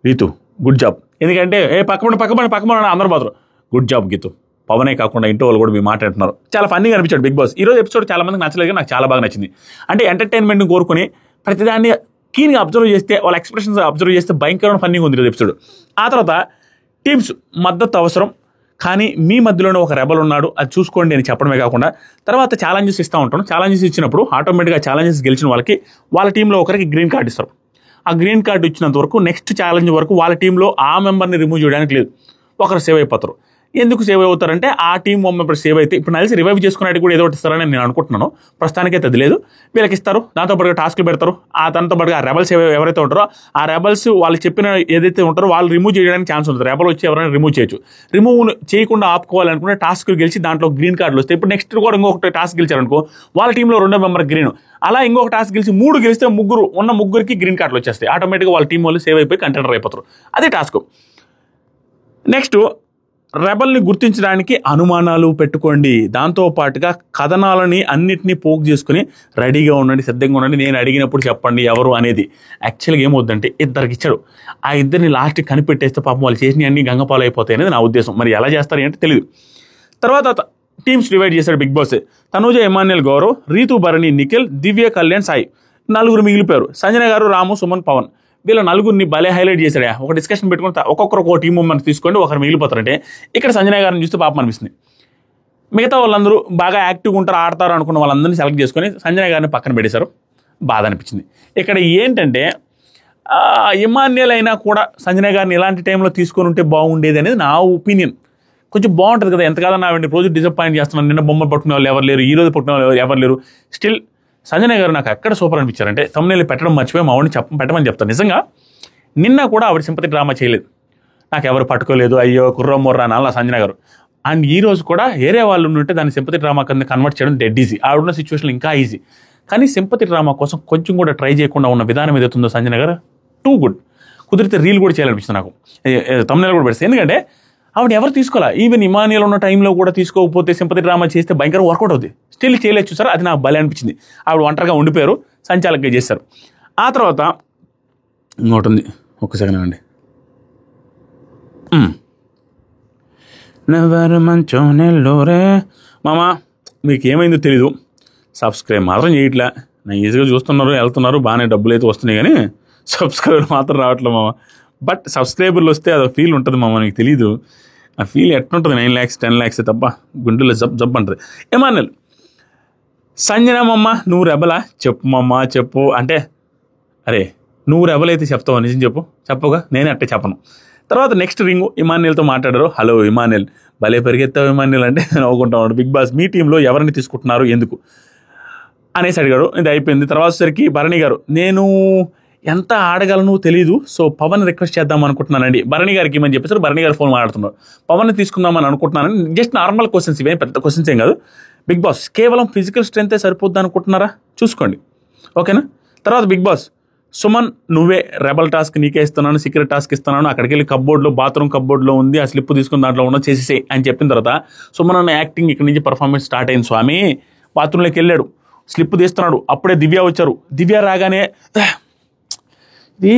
రీతు గుడ్ జాబ్, ఎందుకంటే పక్కన అందరూ మాత్రం గుడ్ జాబ్ గీతు, పవనే కాకుండా ఇంట్లో వాళ్ళు కూడా మీరు మాట్లాడుతున్నారు. చాలా ఫన్నీగా అనిపించాడు బిగ్ బాస్. ఈరోజు ఎపిసోడ్ చాలా మందికి నచ్చలేదు, నాకు చాలా బాగా నచ్చింది. అంటే ఎంటర్టైన్మెంట్ని కోరుకుని ప్రతిదాన్ని కీన్గా అబ్జర్వ్ చేస్తే, వాళ్ళ ఎక్స్ప్రెషన్స్ అబ్జర్వ్ చేస్తే భయంకరమైన ఫన్నీగా ఉంది ఈరోజు ఎపిసోడ్. ఆ తర్వాత టీమ్స్ మద్దతు అవసరం, కానీ మీ మధ్యలోనే ఒక రెబల్ ఉన్నాడు, అది చూసుకోండి అని చెప్పడమే కాకుండా తర్వాత ఛాలెంజెస్ ఇస్తూ ఉంటాను. ఛాలెంజెస్ ఇచ్చినప్పుడు ఆటోమేటిక్గా ఛాలెంజెస్ గెలిచిన వాళ్ళకి వాళ్ళ టీంలో ఒకరికి గ్రీన్ కార్డు ఇస్తారు. ఆ గ్రీన్ కార్డు ఇచ్చినంత వరకు నెక్స్ట్ ఛాలెంజ్ వరకు వాళ్ళ టీంలో ఆ మెంబర్ని రిమూవ్ చేయడానికి లేదు, ఒకరు సేవ్ అయిపోతారు. ఎందుకు సేవ్ అవుతారంటే ఆ టీం మెంబర్ సేవ్ అయితే ఇప్పుడు నలిసి రివైవ్ చేసుకున్నట్టు కూడా ఏదో ఒకటి ఇస్తారని నేను అనుకుంటున్నాను. ప్రస్తుతానికైతే అది లేదు, వీళ్ళకి ఇస్తారు. దాంతోపాటుగా టాస్క్లు పెడతారు. దాంతో పాటుగా ఆ రెబల్స్ ఎవరైతే ఉంటారో ఆ రెబల్స్ వాళ్ళు చెప్పిన ఏదైతే ఉంటారో వాళ్ళు రిమూవ్ చేయడానికి ఛాన్స్ ఉంటుంది. రెబల్ వచ్చి ఎవరైనా రిమూవ్ చేయొచ్చు. రిమూవ్ చేయకుండా ఆపుకోవాలనుకుంటే టాస్క్లు గెలిచి దాంట్లో గ్రీన్ కార్డులు వస్తాయి. ఇప్పుడు నెక్స్ట్ కూడా ఇంకొకటి టాస్క్ గెలిచారనుకో వాళ్ళ టీంలో 2వ మెంబర్ గ్రీన్, అలా ఇంకొక టాస్క్ గెలిచి 3 గెలిస్తే ముగ్గురికి గ్రీన్ కార్డులు వచ్చేస్తాయి. ఆటోమేటిక్గా వాళ్ళ టీం వాళ్ళు సేవ్ అయిపోయి కంటెండర్ అయిపోతారు. అదే టాస్క్. నెక్స్ట్, రెబల్ని గుర్తించడానికి అనుమానాలు పెట్టుకోండి. దాంతోపాటుగా కథనాలని అన్నిటినీ పోక్ చేసుకుని రెడీగా ఉండండి, సిద్ధంగా ఉండండి. నేను అడిగినప్పుడు చెప్పండి ఎవరు అనేది. యాక్చువల్గా ఏమవుద్దంటే ఇద్దరికి ఇచ్చాడు, ఆ ఇద్దరిని లాస్ట్కి కనిపెట్టేస్తే పాపం వాళ్ళు చేసినవి అన్ని గంగపాలు అయిపోతాయి అనేది నా ఉద్దేశం. మరి ఎలా చేస్తారు ఏంటో తెలియదు. తర్వాత టీమ్స్ డివైడ్ చేశాడు బిగ్ బాస్. తనూజ, ఇమాన్యుయల్, గౌరవ్, రీతు, భరణి, నిఖిల్, దివ్య, కళ్యాణ్, సాయి, నలుగురు మిగిలిపోయారు. సంజన గారు, రాము, సుమన్, పవన్, వీళ్ళ నలుగురిని భలే హైలైట్ చేశాడు. ఒక డిస్కషన్ పెట్టుకుని ఒక్కొక్కరు ఒక టీం మెంబర్ని తీసుకోండి, ఒకరు మిగిలిపోతారంటే ఇక్కడ సంజన గారిని చూస్తే పాపం అనిపిస్తుంది. మిగతా వాళ్ళందరూ బాగా యాక్టివ్గా ఉంటారు, ఆడతారు అనుకున్న వాళ్ళందరినీ సెలెక్ట్ చేసుకొని సంజన గారిని పక్కన పెట్టేశారు. బాధ అనిపించింది. ఇక్కడ ఏంటంటే ఇమాన్యుయల్ అయినా కూడా సంజన గారిని ఇలాంటి టైంలో తీసుకొని ఉంటే బాగుండేది అనేది నా ఒపీనియన్. కొంచెం బాగుంటుంది కదా, ఎంతకాలం నా రోజు డిసప్పాయింట్ చేస్తున్నాను. నిన్న బొమ్మ పట్టుకునే వాళ్ళు ఎవరు లేరు, ఈ రోజు పట్టుకునే వాళ్ళు ఎవరు లేరు. స్టిల్ సంజన గారు నాకు ఎక్కడ సూపర్ అనిపించారంటే తమ్ముళ్ళు పెట్టడం మర్చిపోయి మా ఆవిడని పెట్టమని చెప్తాను. నిజంగా నిన్న కూడా ఆవిడ సింపతి డ్రామా చేయలేదు, నాకు ఎవరు పట్టుకోలేదు, అయ్యో కుర్ర మొర్ర అనాల సంజన గారు. అండ్ ఈ రోజు కూడా వేరే వాళ్ళు ఉంటే దాన్ని సింపతి డ్రామా కింద కన్వర్ట్ చేయడం డెడ్ ఈజీ. ఆవిడ సిచ్యువేషన్ ఇంకా ఈజీ. కానీ సింపతి డ్రామా కోసం కొంచెం కూడా ట్రై చేయకుండా ఉన్న విధానం ఏదైతుందో సంజన గారు టూ గుడ్. కుదిరితే రీల్ కూడా చేయాలనిపిస్తుంది నాకు, తమ్ముళ్ళు కూడా పెడతాయి. ఎందుకంటే ఆవిడ ఎవరు తీసుకోవాలా. ఈవెన్ ఇమాన్యుయల్ ఉన్న టైంలో కూడా తీసుకోకపోతే సింపతి డ్రామా చేస్తే భయంకర వర్కౌట్ అవుతుంది. స్టిల్ చేయలేదు చూసారు, అది నాకు భలే అనిపించింది. ఆవిడ ఒంటరిగా ఉండిపోయారు, సంచాలకుగా చేశారు. ఆ తర్వాత ఇంకోటి ఉంది, ఒక్క సెకండ్ అండి. నెవరు మంచం నెల్లోరే మామా, మీకు ఏమైందో తెలీదు, సబ్స్క్రైబ్ మాత్రం చేయట్లే. నేను ఈజీగా చూస్తున్నారు, వెళ్తున్నారు, బాగానే డబ్బులు అయితే వస్తున్నాయి, కానీ సబ్స్క్రైబర్ మాత్రం రావట్లేదు మామ. బట్ సబ్స్క్రైబర్లు వస్తే అదొక ఫీల్ ఉంటుంది మామ, నీకు తెలీదు ఆ ఫీల్ ఎట్లుంటుంది. 9 lakhs 10 lakhs తప్ప గుండెలో జబ్ అంటుంది. ఏమన్నాను, సంజనమ్మ నువ్వు రెబలా చెప్పు మమ్మ చెప్పు అంటే, అరే నువ్వు రెబలైతే చెప్తావు, నిజం చెప్పు, చెప్పగా నేనే అట్టే చెప్పను. తర్వాత నెక్స్ట్ రింగు ఇమాన్యుయల్తో మాట్లాడారు. హలో ఇమాన్యుయల్, భలే పెరిగెత్తావు ఇమాన్యుయల్ అంటే నవ్వుకుంటా ఉన్నాడు. బిగ్ బాస్ మీ టీంలో ఎవరిని తీసుకుంటున్నారు ఎందుకు అనేసి అడిగాడు. ఇది అయిపోయింది. తర్వాత సరికి భరణి గారు, నేను ఎంత ఆడగలను తెలీదు, సో పవన్ రిక్వెస్ట్ చేద్దాం అనుకుంటున్నానండి భరణి గారికి ఏమని చెప్పేసి భరణి గారు ఫోన్ మాట్లాడుతున్నారు. పవన్ తీసుకుందామని అనుకుంటున్నానని. జస్ట్ నార్మల్ క్వశ్చన్స్, ఇవే పెద్ద క్వశ్చన్స్ ఏం కాదు. బిగ్ బాస్ కేవలం ఫిజికల్ స్ట్రెంతే సరిపోద్ది అనుకుంటున్నారా, చూసుకోండి, ఓకేనా. తర్వాత బిగ్ బాస్, సుమన్ నువ్వే రెబల్ టాస్క్ నీకే ఇస్తున్నాను, సీక్రెట్ టాస్క్ ఇస్తున్నాను, అక్కడికి వెళ్ళి కబ్బోర్డ్లో బాత్రూమ్ కబ్బోర్డ్లో ఉంది, ఆ స్లిప్ తీసుకుని దాంట్లో ఉన్న చేసేసే అని చెప్పిన తర్వాత సుమన్ అన్న యాక్టింగ్ ఇక్కడి నుంచి పర్ఫార్మెన్స్ స్టార్ట్ అయింది. స్వామి బాత్రూంలోకి వెళ్ళాడు, స్లిప్ తీస్తున్నాడు, అప్పుడే దివ్య వచ్చారు. దివ్య రాగానే ఇది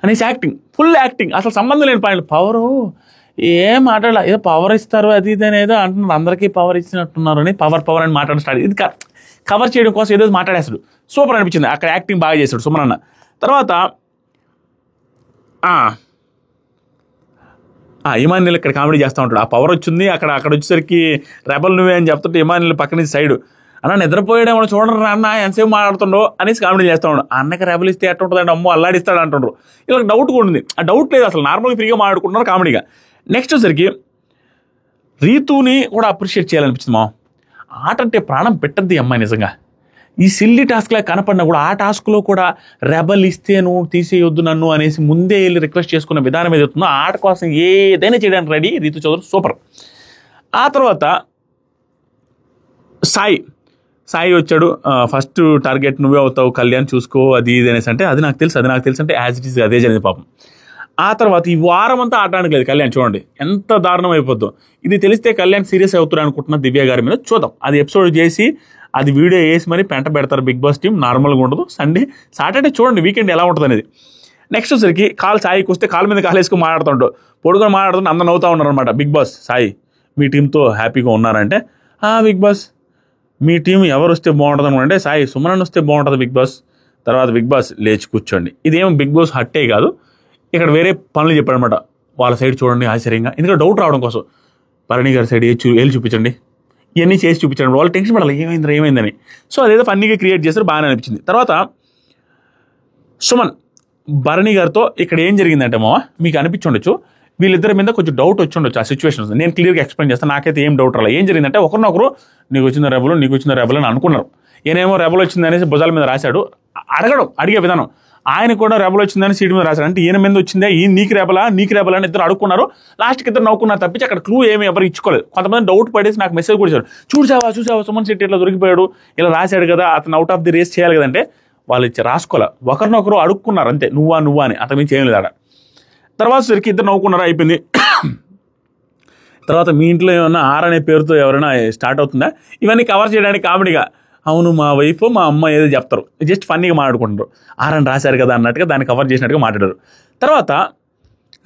అనేసి యాక్టింగ్, ఫుల్ యాక్టింగ్, అసలు సంబంధం లేని పాయింట్. పవరు ఏం మాట్లాడాల, ఏదో పవర్ ఇస్తారు అది ఇది అనేదో అంటున్నారు, అందరికీ పవర్ ఇచ్చినట్టున్నారు అని పవర్ అని మాట్లాడడం స్టార్ట్. ఇది కవర్ చేయడం కోసం ఏదో మాట్లాడేస్తాడు. సూపర్ అనిపించింది, అక్కడ యాక్టింగ్ బాగా చేశాడు సుమన్ అన్న. తర్వాత ఇమాన్యుయల్ ఇక్కడ కామెడీ చేస్తూ ఉంటాడు. ఆ పవర్ వచ్చింది అక్కడ వచ్చేసరికి రెబల్ నువ్వే అని చెప్తుంటే ఇమాన్యుయల్ పక్క నుంచి సైడ్, అన్న నిద్రపోయాడేమో చూడరా అన్న ఎంతసేపు మాట్లాడుతుండో అనేసి కామెడీ చేస్తూ ఉన్నాడు. అన్నకి రెబల్ ఇస్తే ఎట్లా ఉంటుందంటే అమ్మో అల్లాడిస్తాడు అంటుండ్రు. ఇలా డౌట్ కూడా ఉంది, ఆ డౌట్ లేదు అసలు, నార్మల్గా ఫ్రీగా మాట్లాడుకుంటున్నారు కామెడీగా. నెక్స్ట్ వచ్చేసరికి రీతుని కూడా అప్రిషియేట్ చేయాలనిపించింది. మా ఆట అంటే ప్రాణం పెట్టద్ది అమ్మాయి నిజంగా. ఈ సిల్లీ టాస్క్లా కనపడినా కూడా ఆ టాస్క్లో కూడా రెబల్ ఇస్తే నువ్వు తీసేయొద్దు నన్ను అనేసి ముందే వెళ్ళి రిక్వెస్ట్ చేసుకున్న విధానం ఏదవుతుందో ఆట కోసం ఏదైనా చేయడానికి రెడీ రీతు చౌదరి, సూపర్. ఆ తర్వాత సాయి వచ్చాడు. ఫస్ట్ టార్గెట్ నువ్వే అవుతావు, కళ్యాణ్ చూసుకో అది ఇది అనేసి అంటే అది నాకు తెలుసు అంటే యాజ్ ఇట్ ఈస్ అదే జరిగింది పాపం. ఆ తర్వాత ఈ వారం అంతా ఆడడానికి లేదు కళ్యాణ్, చూడండి ఎంత దారుణం అయిపోద్దు. ఇది తెలిస్తే కళ్యాణ్ సీరియస్ అవుతారు అనుకుంటున్న దివ్య గారి మీద. చూద్దాం, అది ఎపిసోడ్ చేసి అది వీడియో వేసి మరి పెంట పెడతారు బిగ్ బాస్ టీం, నార్మల్గా ఉండదు. సాటర్డే చూడండి వీకెండ్ ఎలా ఉంటుంది అనేది. నెక్స్ట్ వచ్చరికి సాయికి వస్తే కాలు మీద కాలు వేసుకొని మాట్లాడుతుంటాడు, పొడుకొని మాట్లాడుతుంటే అందరూ నవ్వుతూ ఉన్నారు అనమాట. బిగ్ బాస్, సాయి మీ టీంతో హ్యాపీగా ఉన్నారంటే బిగ్ బాస్ మీ టీం ఎవరు వస్తే బాగుంటుంది అనుకుంటే సాయి సుమన్ వస్తే బాగుంటుంది బిగ్ బాస్. తర్వాత బిగ్ బాస్ లేచి కూర్చోండి. ఇదేమో బిగ్ బాస్ హట్టే కాదు, ఇక్కడ వేరే పనులు చెప్పాడనమాట. వాళ్ళ సైడ్ చూడండి ఆశ్చర్యంగా, ఎందుకంటే డౌట్ రావడం కోసం భరణి గారి సైడ్ ఏళ్ళు చూపించండి, ఇవన్నీ చేసి చూపించండి. వాళ్ళు టెన్షన్ పడాలి ఏమైందని. సో అదేదో ఫన్నీగా క్రియేట్ చేస్తారు, బాగానే అనిపించింది. తర్వాత సుమన్ భరణి గారితో ఇక్కడ ఏం జరిగిందంటే మామ మీకు అనిపించుండొచ్చు, వీళ్ళిద్దరి మీద కొంచెం డౌట్ వచ్చి ఉండొచ్చు. ఆ సిచ్యువేషన్స్ నేను క్లియర్గా ఎక్స్ప్లెయిన్ చేస్తాను. నాకైతే ఏం డౌట్ రాలేదు. ఏం జరిగిందంటే ఒకరినొకరు నీకు వచ్చిన రెబల్ అని అనుకున్నారు. ఈయనేమో రెబల్ వచ్చింది అనేసి భుజాల మీద రాశాడు. అడిగే విధానం ఆయన కూడా రెబల్ వచ్చిందని సీట్ మీద రాశాడు. అంటే ఈయన మీద వచ్చిందే, ఈ నీకు రెబలా అని ఇద్దరు అడుక్కున్నారు. లాస్ట్కి ఇద్దరు నవ్వుకున్నారు తప్పించి అక్కడ క్లూ ఏమి ఎవరు ఇచ్చుకోలేదు. కొంతమంది డౌట్ పడేసి నాకు మెసేజ్ కూడా ఇచ్చారు, చూసావా సుమన్ శెట్టి ఇట్లా దొరికిపోయాడు, ఇలా రాశాడు కదా, అతను అవుట్ ఆఫ్ ది రేస్ చేయాలి కదంటే వాళ్ళు రాసుకోలే, ఒకరినొకరు అడుక్కున్నారు అంతే, నువ్వా అని, అతను మించి ఏం లేదు. తర్వాత సరికి ఇద్దరు నవ్వుకున్నారా, అయిపోయింది. తర్వాత మీ ఇంట్లో ఏమన్నా ఆర్ అనే పేరుతో ఎవరైనా స్టార్ట్ అవుతుందా, ఇవన్నీ కవర్ చేయడానికి కామెడీగా అవును మా వైఫ్ మా అమ్మ ఏదో చెప్తారు, జస్ట్ ఫన్నీగా మాట్లాడుకుంటారు, ఆర్ అని రాశారు కదా అన్నట్టుగా దాన్ని కవర్ చేసినట్టుగా మాట్లాడారు. తర్వాత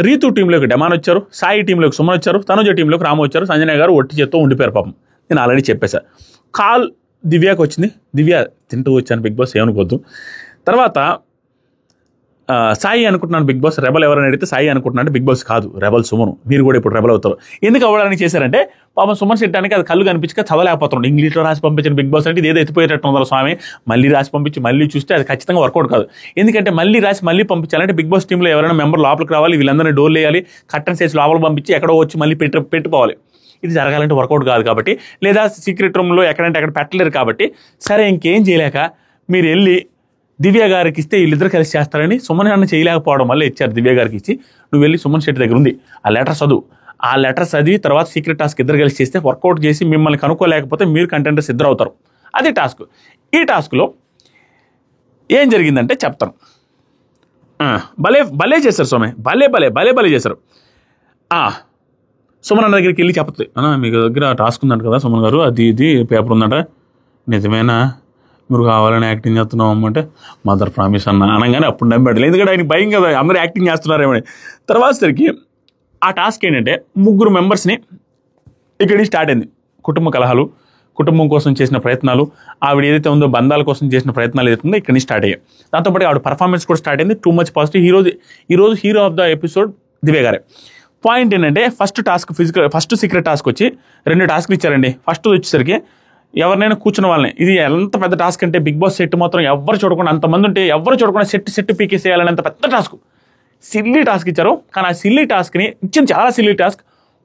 రీతు టీంలోకి డెమాన్ వచ్చారు, సాయి టీంలోకి సుమన్ వచ్చారు, తనుజ టీంలోకి రాము వచ్చారు, సంజన గారు ఒట్టి చేత్తో ఉండిపోయారు పాపం. నేను ఆల్రెడీ చెప్పేశాను. కాల్ దివ్యాకి వచ్చింది, దివ్య తింటూ వచ్చాను బిగ్ బాస్ ఏమనుకోవద్దు. తర్వాత సాయి అనుకుంటున్నాను బిగ్ బాస్, రెబల్ ఎవరైనా అడిగితే సాయి అనుకుంటున్నాను, బిగ్ బాస్ కాదు రెబల్ సుమను, మీరు కూడా ఇప్పుడు రెబల్ అవుతారు. ఎందుకు అవ్వడానికి చేశారంటే పాపం సుమన్ శెట్టానికి అది కళ్ళు కనిపించక చదవలేకపోతున్నాడు, ఇంగ్లీష్లో రాసి పంపించిన బిగ్ బాస్ అంటే ఇది ఏదో ఎత్తిపోయేటట్టు ఉందా స్వామి, మళ్ళీ రాసి పంపించి మళ్ళీ చూస్తే అది ఖచ్చితంగా వర్కౌట్ కాదు. ఎందుకంటే మళ్ళీ రాసి మళ్ళీ పంపించాలంటే బిగ్ బాస్ టీంలో ఎవరైనా మెంబర్ లోపలికి రావాలి, వీళ్ళందరినీ డోర్లు వేయాలి, కట్టన్ చేసి లోపలికి పంపించి ఎక్కడో వచ్చి మళ్ళీ పెట్టుకోవాలి. ఇది జరగాలంటే వర్కౌట్ కాదు కాబట్టి, లేదా సీక్రెట్ రూమ్లో ఎక్కడంటే అక్కడ పెట్టలేరు కాబట్టి, సరే ఇంకేం చేయలేక మీరు వెళ్ళి దివ్య గారికి ఇస్తే వీళ్ళిద్దరు కలిసి చేస్తారని సుమన్ అన్న చేయలేకపోవడం వల్ల ఇచ్చారు దివ్య గారికి ఇచ్చి, నువ్వు వెళ్ళి సుమన్ శెట్టి దగ్గర ఉంది ఆ లెటర్ చదువు, ఆ లెటర్ చదివి తర్వాత సీక్రెట్ టాస్క్ ఇద్దరు కలిసి చేస్తే వర్కౌట్ చేసి మిమ్మల్ని కనుక్కోలేకపోతే మీరు కంటెంటర్స్ ఇద్దరు అవుతారు. అది టాస్క్. ఈ టాస్క్లో ఏం జరిగిందంటే చెప్తాను. భలే చేశారు సోమే, భలే చేశారు. సుమన్ అన్న దగ్గరికి వెళ్ళి చెప్తుంది, మీకు దగ్గర టాస్క్ ఉందంట కదా సుమన్ గారు, అది ఇది పేపర్ ఉందంట, నిజమేనా, మీరు కావాలని యాక్టింగ్ చేస్తున్నాం అమ్మంటే మదర్ ప్రామిస్ అన్న అనగానే అప్పుడు నమ్మాడు, ఎందుకంటే ఆయనకి భయం కదా అందరూ యాక్టింగ్ చేస్తున్నారేమని. తర్వాత సరికి ఆ టాస్క్ ఏంటంటే 3 మెంబర్స్ని ఇక్కడికి స్టార్ట్ అయింది. కుటుంబ కలహాలు, కుటుంబం కోసం చేసిన ప్రయత్నాలు, ఆవిడ ఏదైతే ఉందో బంధాల కోసం చేసిన ప్రయత్నాలు ఏదైతే ఉందో ఇక్కడి నుంచి స్టార్ట్ అయ్యాయి. దాంతోపాటు ఆవిడ పర్ఫార్మెన్స్ కూడా స్టార్ట్ అయింది, టూ మచ్ పాజిటివ్. ఈరోజు హీరో ఆఫ్ ద ఎపిసోడ్ దివ్య గారే. పాయింట్ ఏంటంటే ఫస్ట్ సీక్రెట్ టాస్క్ వచ్చి 2 టాస్క్లు ఇచ్చారండి. ఫస్ట్ వచ్చేసరికి ఎవరినైనా కూర్చున్న వాళ్ళని, ఇది ఎంత పెద్ద టాస్క్ అంటే బిగ్ బాస్ సెట్ మొత్తం ఎవరు చూడకుండా, అంతమంది ఉంటే ఎవరు చూడకుండా సెట్ పీకేసేయాలని అంత పెద్ద టాస్క్, సిల్లీ టాస్క్ ఇచ్చారు. కానీ ఆ సిల్లీ టాస్క్ని ఇచ్చిన చాలా సిల్లీ టాస్క్,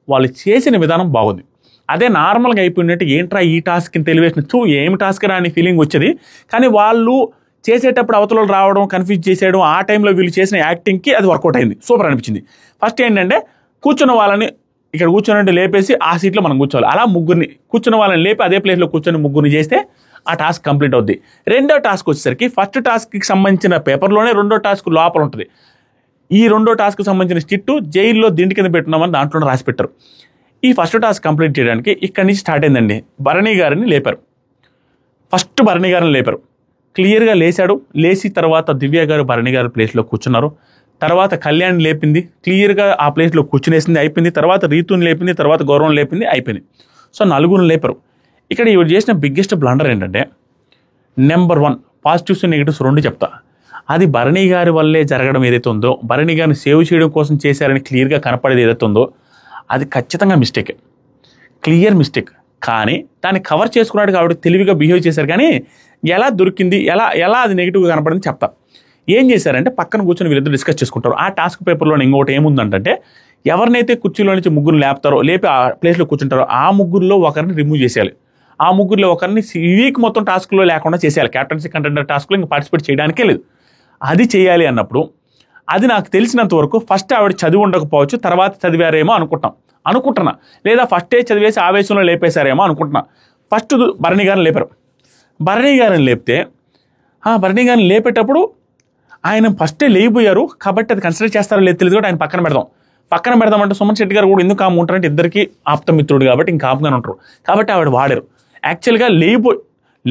వాళ్ళు చేసిన విధానం బాగుంది. అదే నార్మల్గా అయిపోయినట్టు ఏంట్రా ఈ టాస్క్ని తెలివేసిన ఏం టాస్క్ రా అని ఫీలింగ్ వచ్చేది. కానీ వాళ్ళు చేసేటప్పుడు అవతల రావడం, కన్ఫ్యూజ్ చేసేయడం, ఆ టైంలో వీళ్ళు చేసిన యాక్టింగ్కి అది వర్కౌట్ అయింది, సూపర్ అనిపించింది. ఫస్ట్ ఏంటంటే కూర్చున్న వాళ్ళని ఇక్కడ కూర్చొని లేపేసి ఆ సీట్లో మనం కూర్చోవాలి, అలా ముగ్గురిని కూర్చున్న వాళ్ళని లేపి అదే ప్లేస్లో కూర్చొని ముగ్గురిని చేస్తే ఆ టాస్క్ కంప్లీట్ అవుద్ది. రెండో టాస్క్ వచ్చేసరికి ఫస్ట్ టాస్క్కి సంబంధించిన పేపర్లోనే రెండో టాస్క్ లోపల ఉంటుంది. ఈ రెండో టాస్క్ సంబంధించిన స్టిట్టు జైల్లో దిండి కింద పెట్టినామని దాంట్లో రాసి పెట్టారు. ఈ ఫస్ట్ టాస్క్ కంప్లీట్ చేయడానికి ఇక్కడి నుంచి స్టార్ట్ అయిందండి. భరణి గారిని లేపారు, ఫస్ట్ భరణి గారిని లేపారు, క్లియర్గా లేచాడు. లేచి తర్వాత దివ్య గారు భరణి గారి ప్లేస్లో కూర్చున్నారు. తర్వాత కళ్యాణ్ లేపింది, క్లియర్గా ఆ ప్లేస్లో కూర్చునేసింది, అయిపోయింది. తర్వాత రీతుని లేపింది, తర్వాత గౌరవం లేపింది, అయిపోయింది. సో 4 లేపారు. ఇక్కడ ఇవి చేసిన బిగ్గెస్ట్ బ్లండర్ ఏంటంటే నెంబర్ 1 పాజిటివ్స్ నెగిటివ్స్ 2 చెప్తా. అది భరణి గారి వల్లే జరగడం ఏదైతే ఉందో, భరణి గారిని సేవ్ చేయడం కోసం చేశారని క్లియర్గా కనపడేది ఏదైతే ఉందో అది ఖచ్చితంగా మిస్టేకే, క్లియర్ మిస్టేక్. కానీ దాన్ని కవర్ చేసుకున్నాడు ఆవిడ తెలివిగా బిహేవ్ చేశారు. కానీ ఎలా దొరికింది, ఎలా అది నెగిటివ్గా కనపడింది చెప్తా. ఏం చేశారంటే పక్కన కూర్చొని వీళ్ళిద్దరు డిస్కస్ చేసుకుంటారు. ఆ టాస్క్ పేపర్లో ఇంకోటి ఏముందంటే ఎవరినైతే కుర్చీలో నుంచి ముగ్గురు లేపుతారో, లేపి ఆ ప్లేస్లో కూర్చుంటారో ఆ ముగ్గురులో ఒకరిని రిమూవ్ చేసేయాలి. ఆ ముగ్గురులో ఒకరిని వీక్ మొత్తం టాస్క్లో లేకుండా చేసేయాలి. క్యాప్టెన్సీ కంటెండర్ టాస్క్లో ఇంకా పార్టిసిపేట్ చేయడానికే లేదు. అది చేయాలి అన్నప్పుడు అది నాకు తెలిసినంత వరకు ఫస్ట్ ఆవిడ చదివి ఉండకపోవచ్చు, తర్వాత చదివారేమో అనుకుంటున్నా, లేదా ఫస్టే చదివేసి ఆవేశంలో లేపేశారేమో అనుకుంటున్నా. ఫస్ట్ భరణి గారిని లేపారు. భరణి గారిని లేపితే భరణి గారిని లేపేటప్పుడు ఆయన ఫస్టే లేయిపోయారు కాబట్టి అది కన్సిడర్ చేస్తారో లేదు తెలియదు కూడా ఆయన పక్కన పెడదామంటే సుమన్ శెట్టి గారు కూడా ఎందుకు కాము ఉంటారంటే ఇద్దరికి ఆప్తమిత్రుడు కాబట్టి ఇంకా కాపుగానే ఉంటారు కాబట్టి ఆవిడ వాడారు. యాక్చువల్గా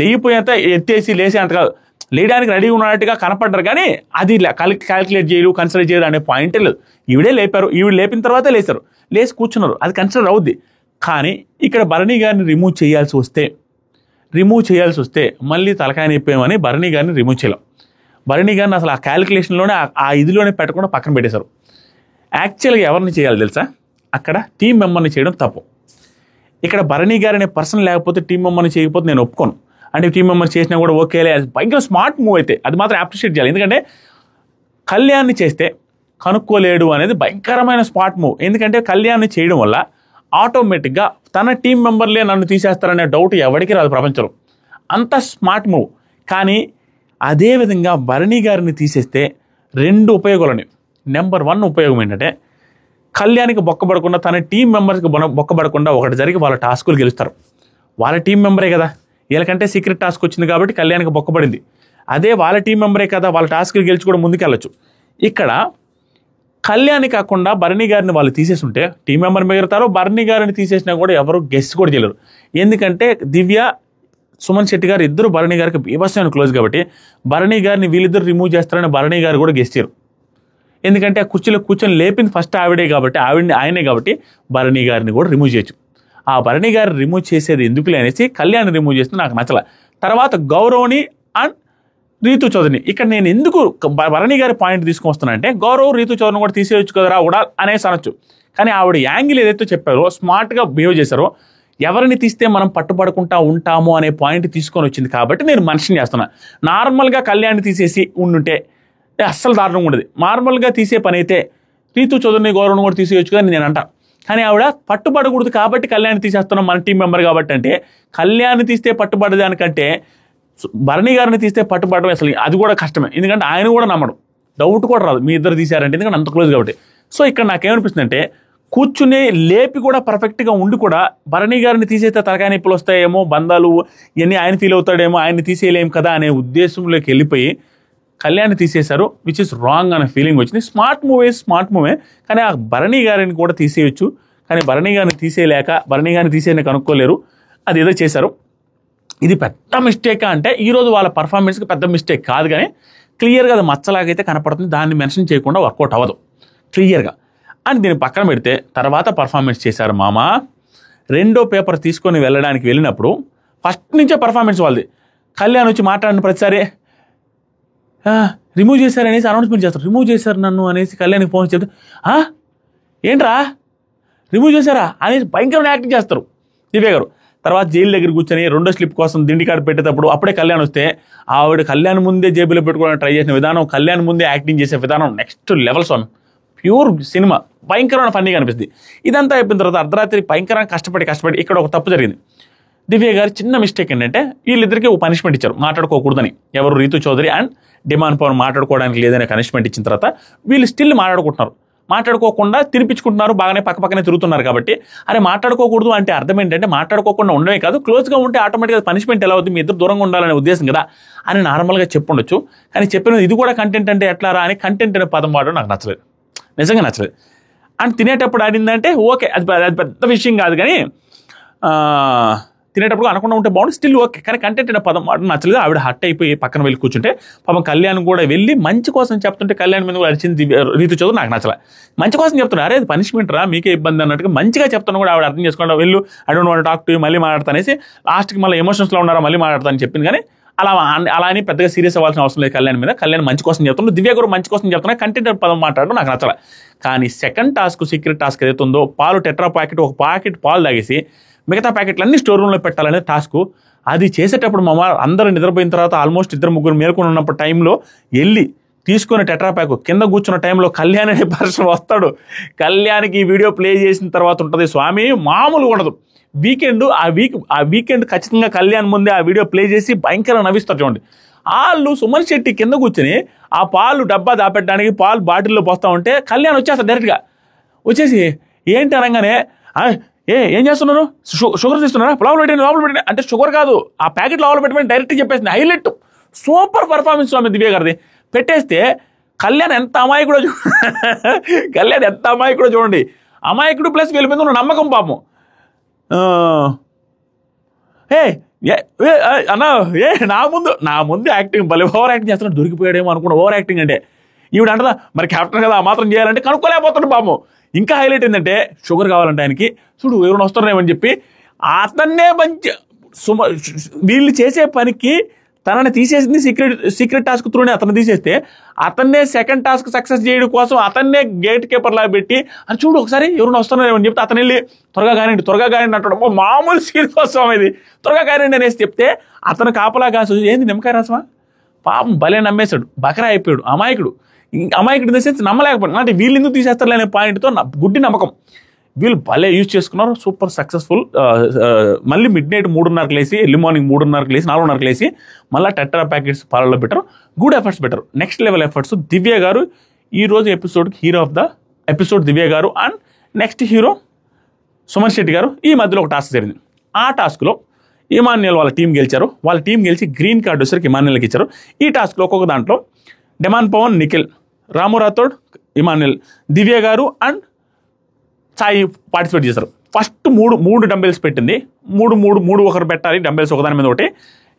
లేయిపోయేంత ఎత్తేసి లేసే అంత కాదు, లేయడానికి రెడీ ఉన్నట్టుగా కనపడ్డారు. కానీ అది క్యాలిక్యులేట్ చేయరు, కన్సిడర్ చేయరు అనే పాయింటే లేదు. ఈవిడే లేపారు, ఈవిడ లేపిన తర్వాతే లేచి కూర్చున్నారు, అది కన్సిడర్ అవుద్ది. కానీ ఇక్కడ భరణి గారిని రిమూవ్ చేయాల్సి వస్తే మళ్ళీ తలకాయ నిప్పేమని భరణి గారిని రిమూవ్ చేయలేం. భరణి గారిని అసలు ఆ క్యాలిక్యులేషన్లోనే ఆ ఇదిలోనే పెట్టకుండా పక్కన పెట్టేశారు. యాక్చువల్గా ఎవరిని చేయాలి తెలుసా, అక్కడ టీం మెంబర్ని చేయడం తప్పు. ఇక్కడ భరణి గారు అనే పర్సన్ లేకపోతే టీం మెంబర్ని చేయకపోతే నేను ఒప్పుకోను. అంటే టీం మెంబర్ చేసినా కూడా ఓకేలే, భయంకర స్మార్ట్ మూవ్ అయితే అది మాత్రం అప్రిషియేట్ చేయాలి. ఎందుకంటే కళ్యాణ్ని చేస్తే కనుక్కోలేడు అనేది భయంకరమైన స్మార్ట్ మూవ్. ఎందుకంటే కళ్యాణ్ని చేయడం వల్ల ఆటోమేటిక్గా తన టీం మెంబర్లే నన్ను తీసేస్తారనే డౌట్ ఎవరికి రాదు ప్రపంచంలో, అంత స్మార్ట్ మూవ్. కానీ అదేవిధంగా భరణి గారిని తీసేస్తే 2 ఉపయోగాలని. నెంబర్ 1 ఉపయోగం ఏంటంటే కళ్యాణ్కి బొక్కబడకుండా, తన టీం మెంబర్స్కి బొక్కబడకుండా ఒకటి జరిగి వాళ్ళ టాస్కులు గెలుస్తారు. వాళ్ళ టీం మెంబరే కదా, వీళ్ళకంటే సీక్రెట్ టాస్క్ వచ్చింది కాబట్టి కళ్యాణ్కి బొక్కబడింది. అదే వాళ్ళ టీం మెంబరే కదా, వాళ్ళ టాస్కులు గెలుచుకోవడం ముందుకెళ్ళచ్చు. ఇక్కడ కళ్యాణి కాకుండా భరణి గారిని వాళ్ళు తీసేసి ఉంటే టీం మెంబర్ మిగతారో భరణి గారిని తీసేసినా కూడా ఎవరు గెస్ట్ కూడా చేయలేరు. ఎందుకంటే దివ్య, సుమన్ శెట్టి గారు ఇద్దరు భరణి గారికి బీభత్సమైన క్లోజ్ కాబట్టి భరణి గారిని వీళ్ళిద్దరు రిమూవ్ చేస్తారని భరణి గారు కూడా గెస్ట్ చేయరు. ఎందుకంటే ఆ కుర్చీలో కూర్చొని లేపింది ఫస్ట్ ఆవిడే కాబట్టి ఆయనే కాబట్టి భరణి గారిని కూడా రిమూవ్ చేయొచ్చు. ఆ భరణి గారిని రిమూవ్ చేసేది ఎందుకులే అనేసి కళ్యాణ్ రిమూవ్ చేస్తే నాకు నచ్చల. తర్వాత గౌరవ్ని అండ్ రీతు చౌదరిని ఇక్కడ నేను ఎందుకు భరణి గారి పాయింట్ తీసుకొస్తున్నా అంటే గౌరవ్ రీతు చౌదరిని కూడా తీసేయచ్చు కదరా ఉడాల్ అనేసి అనొచ్చు. కానీ ఆవిడ యాంగిల్ ఏదైతే చెప్పారో స్మార్ట్గా బిహేవ్ చేశారో ఎవరిని తీస్తే మనం పట్టుబడుకుంటా ఉంటాము అనే పాయింట్ తీసుకొని వచ్చింది కాబట్టి నేను మనిషిని చేస్తున్నా. నార్మల్గా కళ్యాణ్ తీసేసి ఉండుంటే అస్సలు దారుణంగా ఉండదు. నార్మల్గా తీసే పని అయితే రీతు చౌదరిని గౌరవం కూడా తీసేయచ్చు కదా నేను అంటా. కానీ ఆవిడ పట్టుబడకూడదు కాబట్టి కళ్యాణ్ తీసేస్తున్నాం మన టీం మెంబర్ కాబట్టి అంటే కళ్యాణ్ తీస్తే పట్టుబడదానికంటే భరణి గారిని తీస్తే పట్టుబడడం అసలు అది కూడా కష్టమే. ఎందుకంటే ఆయన కూడా నమ్మడం, డౌట్ కూడా రాదు మీ ఇద్దరు తీశారంటే, ఎందుకంటే అంత క్లోజ్ కాబట్టి. సో ఇక్కడ నాకేమనిపిస్తుంది అంటే కూర్చుని లేపి కూడా పర్ఫెక్ట్గా ఉండి కూడా భరణి గారిని తీసేస్తే తలకాయ నొప్పులు వస్తాయేమో, బంధాలు ఇవన్నీ ఆయన ఫీల్ అవుతాడేమో, ఆయన్ని తీసేయలేము కదా అనే ఉద్దేశంలోకి వెళ్ళిపోయి కళ్యాణ్ తీసేశారు, విచ్ ఇస్ రాంగ్ అనే ఫీలింగ్ వచ్చింది. స్మార్ట్ మూవే కానీ ఆ భరణి గారిని కూడా తీసేయచ్చు. కానీ భరణి గారిని తీసేయలేక భరణి గారిని తీసేయని కనుక్కోలేరు, అది ఏదో చేశారు. ఇది పెద్ద మిస్టేకా అంటే ఈరోజు వాళ్ళ పర్ఫార్మెన్స్కి పెద్ద మిస్టేక్ కాదు, కానీ క్లియర్గా అది మచ్చలాగైతే కనపడుతుంది. దాన్ని మెన్షన్ చేయకుండా వర్కౌట్ అవ్వదు క్లియర్గా. అండ్ దీన్ని పక్కన పెడితే తర్వాత పర్ఫార్మెన్స్ చేశారు మామ. రెండో పేపర్ తీసుకొని వెళ్ళడానికి వెళ్ళినప్పుడు ఫస్ట్ నుంచే పర్ఫార్మెన్స్ వాళ్ళది. కళ్యాణ్ వచ్చి మాట్లాడిన ప్రతిసారి రిమూవ్ చేశారనేసి అనౌన్స్మెంట్ చేస్తారు. రిమూవ్ చేశారు నన్ను అనేసి కళ్యాణ్కి ఫోన్ చెప్తే ఏంట్రా రిమూవ్ చేశారా అనేసి భయంకరమైన యాక్టింగ్ చేస్తారు దివ్య గారు. తర్వాత జైలు దగ్గర కూర్చొని రెండో స్లిప్ కోసం దిండి కార్డు పెట్టేటప్పుడు అప్పుడే కళ్యాణ్ వస్తే ఆవిడ కళ్యాణ్ ముందే జేబులో పెట్టుకోవడానికి ట్రై చేసిన విధానం, కళ్యాణ్ ముందే యాక్టింగ్ చేసే విధానం నెక్స్ట్ లెవెల్ స్వామి. ప్యూర్ సినిమా, భయంకరమైన ఫన్నీగా అనిపిస్తుంది. ఇదంతా అయిపోయిన తర్వాత అర్ధరాత్రి భయంకరంగా కష్టపడి ఇక్కడ ఒక తప్పు జరిగింది. దివ్య గారు చిన్న మిస్టేక్ ఏంటంటే వీళ్ళిద్దరికీ ఒక పనిష్మెంట్ ఇచ్చారు మాట్లాడుకోకూడదని. ఎవరు రీతు చౌదరి అండ్ డిమాండ్ పవన్ మాట్లాడుకోవడానికి లేదనే పనిష్మెంట్ ఇచ్చిన తర్వాత వీళ్ళు స్టిల్ మాట్లాడుకోకుండా తినిపించుకుంటున్నారు, బాగానే పక్కనే తిరుగుతున్నారు. కాబట్టి అరే మాట్లాడుకోకూడదు అంటే అర్థం ఏంటంటే మాట్లాడుకోకుండా ఉండమే కాదు, క్లోజ్గా ఉంటే ఆటోమేటిక్గా పనిష్మెంట్ ఎలా అవుతుంది, మీ ఇద్దరు దూరంగా ఉండాలనే ఉద్దేశం కదా అని నార్మల్గా చెప్పుండొచ్చు. కానీ చెప్పిన ఇది కూడా కంటెంట్ అంటే ఎట్లారా అని కంటెంట్ అనే పదం వాడడం నాకు నచ్చలేదు, నిజంగా నచ్చలేదు. అండ్ తినేటప్పుడు ఆడిందంటే ఓకే, అది పెద్ద విషయం కాదు, కానీ తినేటప్పుడు అనకుండా ఉంటే బాగుంది, స్టిల్ ఓకే. కానీ కంటెంట్ అనే పదం వాడడం నచ్చలేదు. ఆవిడ హట్ అయిపోయి పక్కన వెళ్ళి కూర్చుంటే పాపం కళ్యాణ్ కూడా వెళ్ళి మంచి కోసం చెప్తుంటే కళ్యాణ్ మీద కూడా అరిచింది రీతు చౌదరి. నాకు నచ్చలే. మంచి కోసం చెప్తున్నారు, అరే అది పనిష్మెంట్ రా మీకే ఇబ్బంది అన్నట్టుగా మంచిగా చెప్తాను కూడా ఆవిడ అర్థం చేసుకోండి. వెళ్ళు I don't want talk to you, మళ్ళీ మాట్లాడతానేసి లాస్ట్కి మళ్ళీ ఎమోషన్స్లో ఉన్నారా మళ్ళీ మాట్లాడతానని చెప్పింది. కానీ అలా అని పెద్దగా సీరియస్ అవ్వాల్సిన అవసరం లేదు కళ్యాణ్ మీద. కళ్యాణ్ మంచి కోసం చెప్తున్నాడు, దివ్య కూడా మంచి కోసం చెప్తున్నా, కంటెంట్ పదం మాట్లాడడం నాకు నచ్చలే. కానీ సెకండ్ టాస్క్, సీక్రెట్ టాస్క్ ఏదైతే ఉందో, పాలు టెట్రా ప్యాకెట్ ఒక ప్యాకెట్ పాలు తాగేసి మిగతా ప్యాకెట్లన్నీ స్టోర్ రూమ్లో పెట్టాలనే టాస్క్. అది చేసేటప్పుడు అందరూ నిద్రపోయిన తర్వాత ఆల్మోస్ట్ 2-3 మేల్కొని ఉన్నప్పుడు టైంలో వెళ్ళి తీసుకున్న టెట్రా ప్యాక్ కింద కూర్చున్న టైంలో కళ్యాణ్ అనే పర్సన్ వస్తాడు. కళ్యాణ్కి ఈ వీడియో ప్లే చేసిన తర్వాత ఉంటుంది స్వామి, మామూలుగా ఉండదు. ఆ వీకెండ్ ఖచ్చితంగా కళ్యాణ్ ముందే ఆ వీడియో ప్లే చేసి భయంకరంగా నవ్విస్తారు చూడండి. వాళ్ళు సుమన్ శెట్టి కింద కూర్చొని ఆ పాలు డబ్బా దాపెట్టడానికి పాలు బాటిల్లో పోస్తూ ఉంటే కళ్యాణ్ వచ్చేస్తారు డైరెక్ట్గా. వచ్చేసి ఏంటి అనగానే ఏం చేస్తున్నారు, షుగర్ తీస్తున్నారా, లోపల పెట్టండి అంటే షుగర్ కాదు ఆ ప్యాకెట్ లోపల పెట్టమని డైరెక్ట్గా చెప్పేసింది. హైలైట్ సూపర్ పర్ఫార్మెన్స్ స్వామి దివ్య గారిది. పెట్టేస్తే కళ్యాణ్ ఎంత అమాయకుడో చూడండి. అమాయకుడు ప్లస్ వీళ్ళ మీద ఉన్న నమ్మకం పాపం. అన్నా నా ముందు యాక్టింగ్ భలే ఓవర్ యాక్టింగ్ చేస్తున్నాడు, దొరికిపోయాడేమో అనుకున్నా ఓవర్ యాక్టింగ్ అంటే. ఈవిడ అంటదా మరి కెప్టెన్ కదా ఆ మాత్రం చేయాలంటే కనుక్కోలేకపోతాడు పాపం. ఇంకా హైలైట్ ఏంటంటే షుగర్ కావాలంటే ఆయనకి చూడు ఎవరైనా వస్తున్నారేమని చెప్పి అతన్నే మంచి వీళ్ళు చేసే పనికి తనని తీసేసింది సీక్రెట్ టాస్క్ త్రూనే అతను తీసేస్తే అతన్నే సెకండ్ టాస్క్ సక్సెస్ చేయడం కోసం అతన్నే గేట్ కీపర్ లాగా పెట్టి అని చూడు ఒకసారి ఎవరైనా వస్తున్నారేమని చెప్తే అతను వెళ్ళి త్వరగా కానివ్వండి అంటాడు. మామూలు సీన్ కోసం ఇది త్వరగా కానివ్వండి అనేసి చెప్తే అతను కాపలా కాసు ఏంది నిమ్మకాయ రసమా పాపం భలే నమ్మేశాడు, బకరా అయిపోయాడు. అమాయకుడు ఇన్ ద సెన్స్ నమ్మలేకపోయాడు. అంటే వీళ్ళు ఎందుకు తీసేస్తారు అనే పాయింట్తో గుడ్డి నమ్మకం. వీళ్ళు భలే యూజ్ చేసుకున్నారు, సూపర్ సక్సెస్ఫుల్. మళ్ళీ మిడ్ నైట్ 3:30కి లేసి, ఎర్లీ మార్నింగ్ 3:30కి లేసి 4:30కి లేసి మళ్ళీ టెట్రా ప్యాకెట్స్ పాలలో పెట్టారు. గుడ్ ఎఫర్ట్స్ పెట్టారు, నెక్స్ట్ లెవెల్ ఎఫర్ట్స్. దివ్య గారు ఈరోజు ఎపిసోడ్కి హీరో ఆఫ్ ద ఎపిసోడ్ దివ్య గారు. And next hero Suman Shetty గారు. ఈ మధ్యలో ఒక టాస్క్ జరిగింది. ఆ టాస్క్లో ఇమాన్యుయల్ వాళ్ళ టీం గెలిచారు. వాళ్ళ టీం గెలిచి గ్రీన్ కార్డు వచ్చరికి ఇమాన్యుయల్కి ఇచ్చారు. ఈ టాస్క్లో ఒక్కొక్క దాంట్లో డిమాండ్ పవన్, నిఖిల్ రాము రాథోడ్, ఇమాన్యుల్, దివ్య గారు అండ్ సాయి పార్టిసిపేట్ చేశారు. ఫస్ట్ మూడు డంబెల్స్ పెట్టింది. మూడు ఒకరు పెట్టాలి డంబెల్స్ ఒకదాని మీద ఒకటి,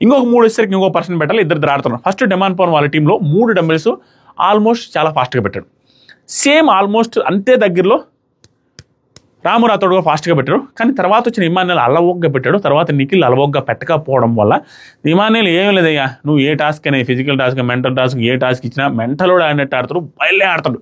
ఇంకొక 3 వచ్చేసరికి ఇంకో పర్సన్ పెట్టాలి, ఇద్దరు ఆడుతున్నారు. ఫస్ట్ డెమాన్ పవన్ వాళ్ళ టీంలో 3 డంబెల్స్ ఆల్మోస్ట్ చాలా ఫాస్ట్గా పెట్టాడు. సేమ్ ఆల్మోస్ట్ అంతే దగ్గరలో రాము రాథోడ్గా ఫాస్ట్గా పెట్టాడు. కానీ తర్వాత వచ్చిన ఇమాన్యుల్ అలవోగ్గా పెట్టాడు. తర్వాత నిఖిల్ అలవోగ్గా పెట్టకపోవడం వల్ల ఇమాన్యుల్ ఏమీ లేదయ్యా, నువ్వు ఏ టాస్క్ అయినా ఫిజికల్ టాస్క్ మెంటల్ టాస్క్ ఏ టాస్క్ ఇచ్చినా మెంటల్ ఆడినట్టు ఆడతాడు, బయలే ఆడతాడు.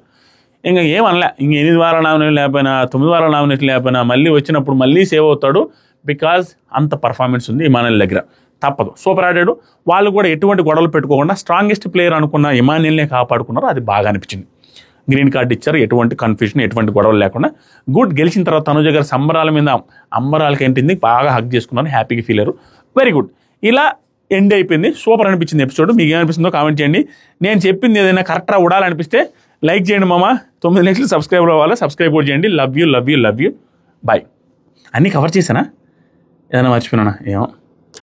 ఇంకా ఏమనలే, ఇంక 8 వారాల నామినేషన్ లేకపోయినా 9 వారాల నామినేషన్ లేకపోయినా మళ్ళీ వచ్చినప్పుడు మళ్ళీ సేవ్ అవుతాడు. బికాజ్ అంత పర్ఫార్మెన్స్ ఉంది ఇమాన్యుల్ దగ్గర. తప్పదు, సూపర్ ఆడాడు. వాళ్ళు కూడా ఎటువంటి గొడవలు పెట్టుకోకుండా స్ట్రాంగెస్ట్ ప్లేయర్ అనుకున్న ఇమాన్యుల్నే కాపాడుకున్నారు. అది బాగా అనిపించింది. గ్రీన్ కార్డ్ ఇచ్చారు, ఎటువంటి కన్ఫ్యూజన్ ఎటువంటి గొడవలు లేకుండా. గుడ్. గెలిచిన తర్వాత తనుజ గారు సంబరాల మీద అంబరాలకి ఏంటింది, బాగా హగ్ చేసుకున్నారు, హ్యాపీగా ఫీల్ అయ్యారు. Very good. ఇలా ఎండ్ అయిపోయింది. సూపర్ అనిపించింది ఎపిసోడ్. మీకు ఏమనిపిస్తుందో కామెంట్ చేయండి. నేను చెప్పింది ఏదైనా కరెక్ట్గా ఉడాలనిపిస్తే లైక్ చేయండి మామ. 9 లక్షలు సబ్స్క్రైబర్ అవ్వాలి, సబ్స్క్రైబ్ కూడా చేయండి. Love you. బాయ్. అన్నీ కవర్ చేశానా, ఏదైనా మర్చిపోయినా ఏమో.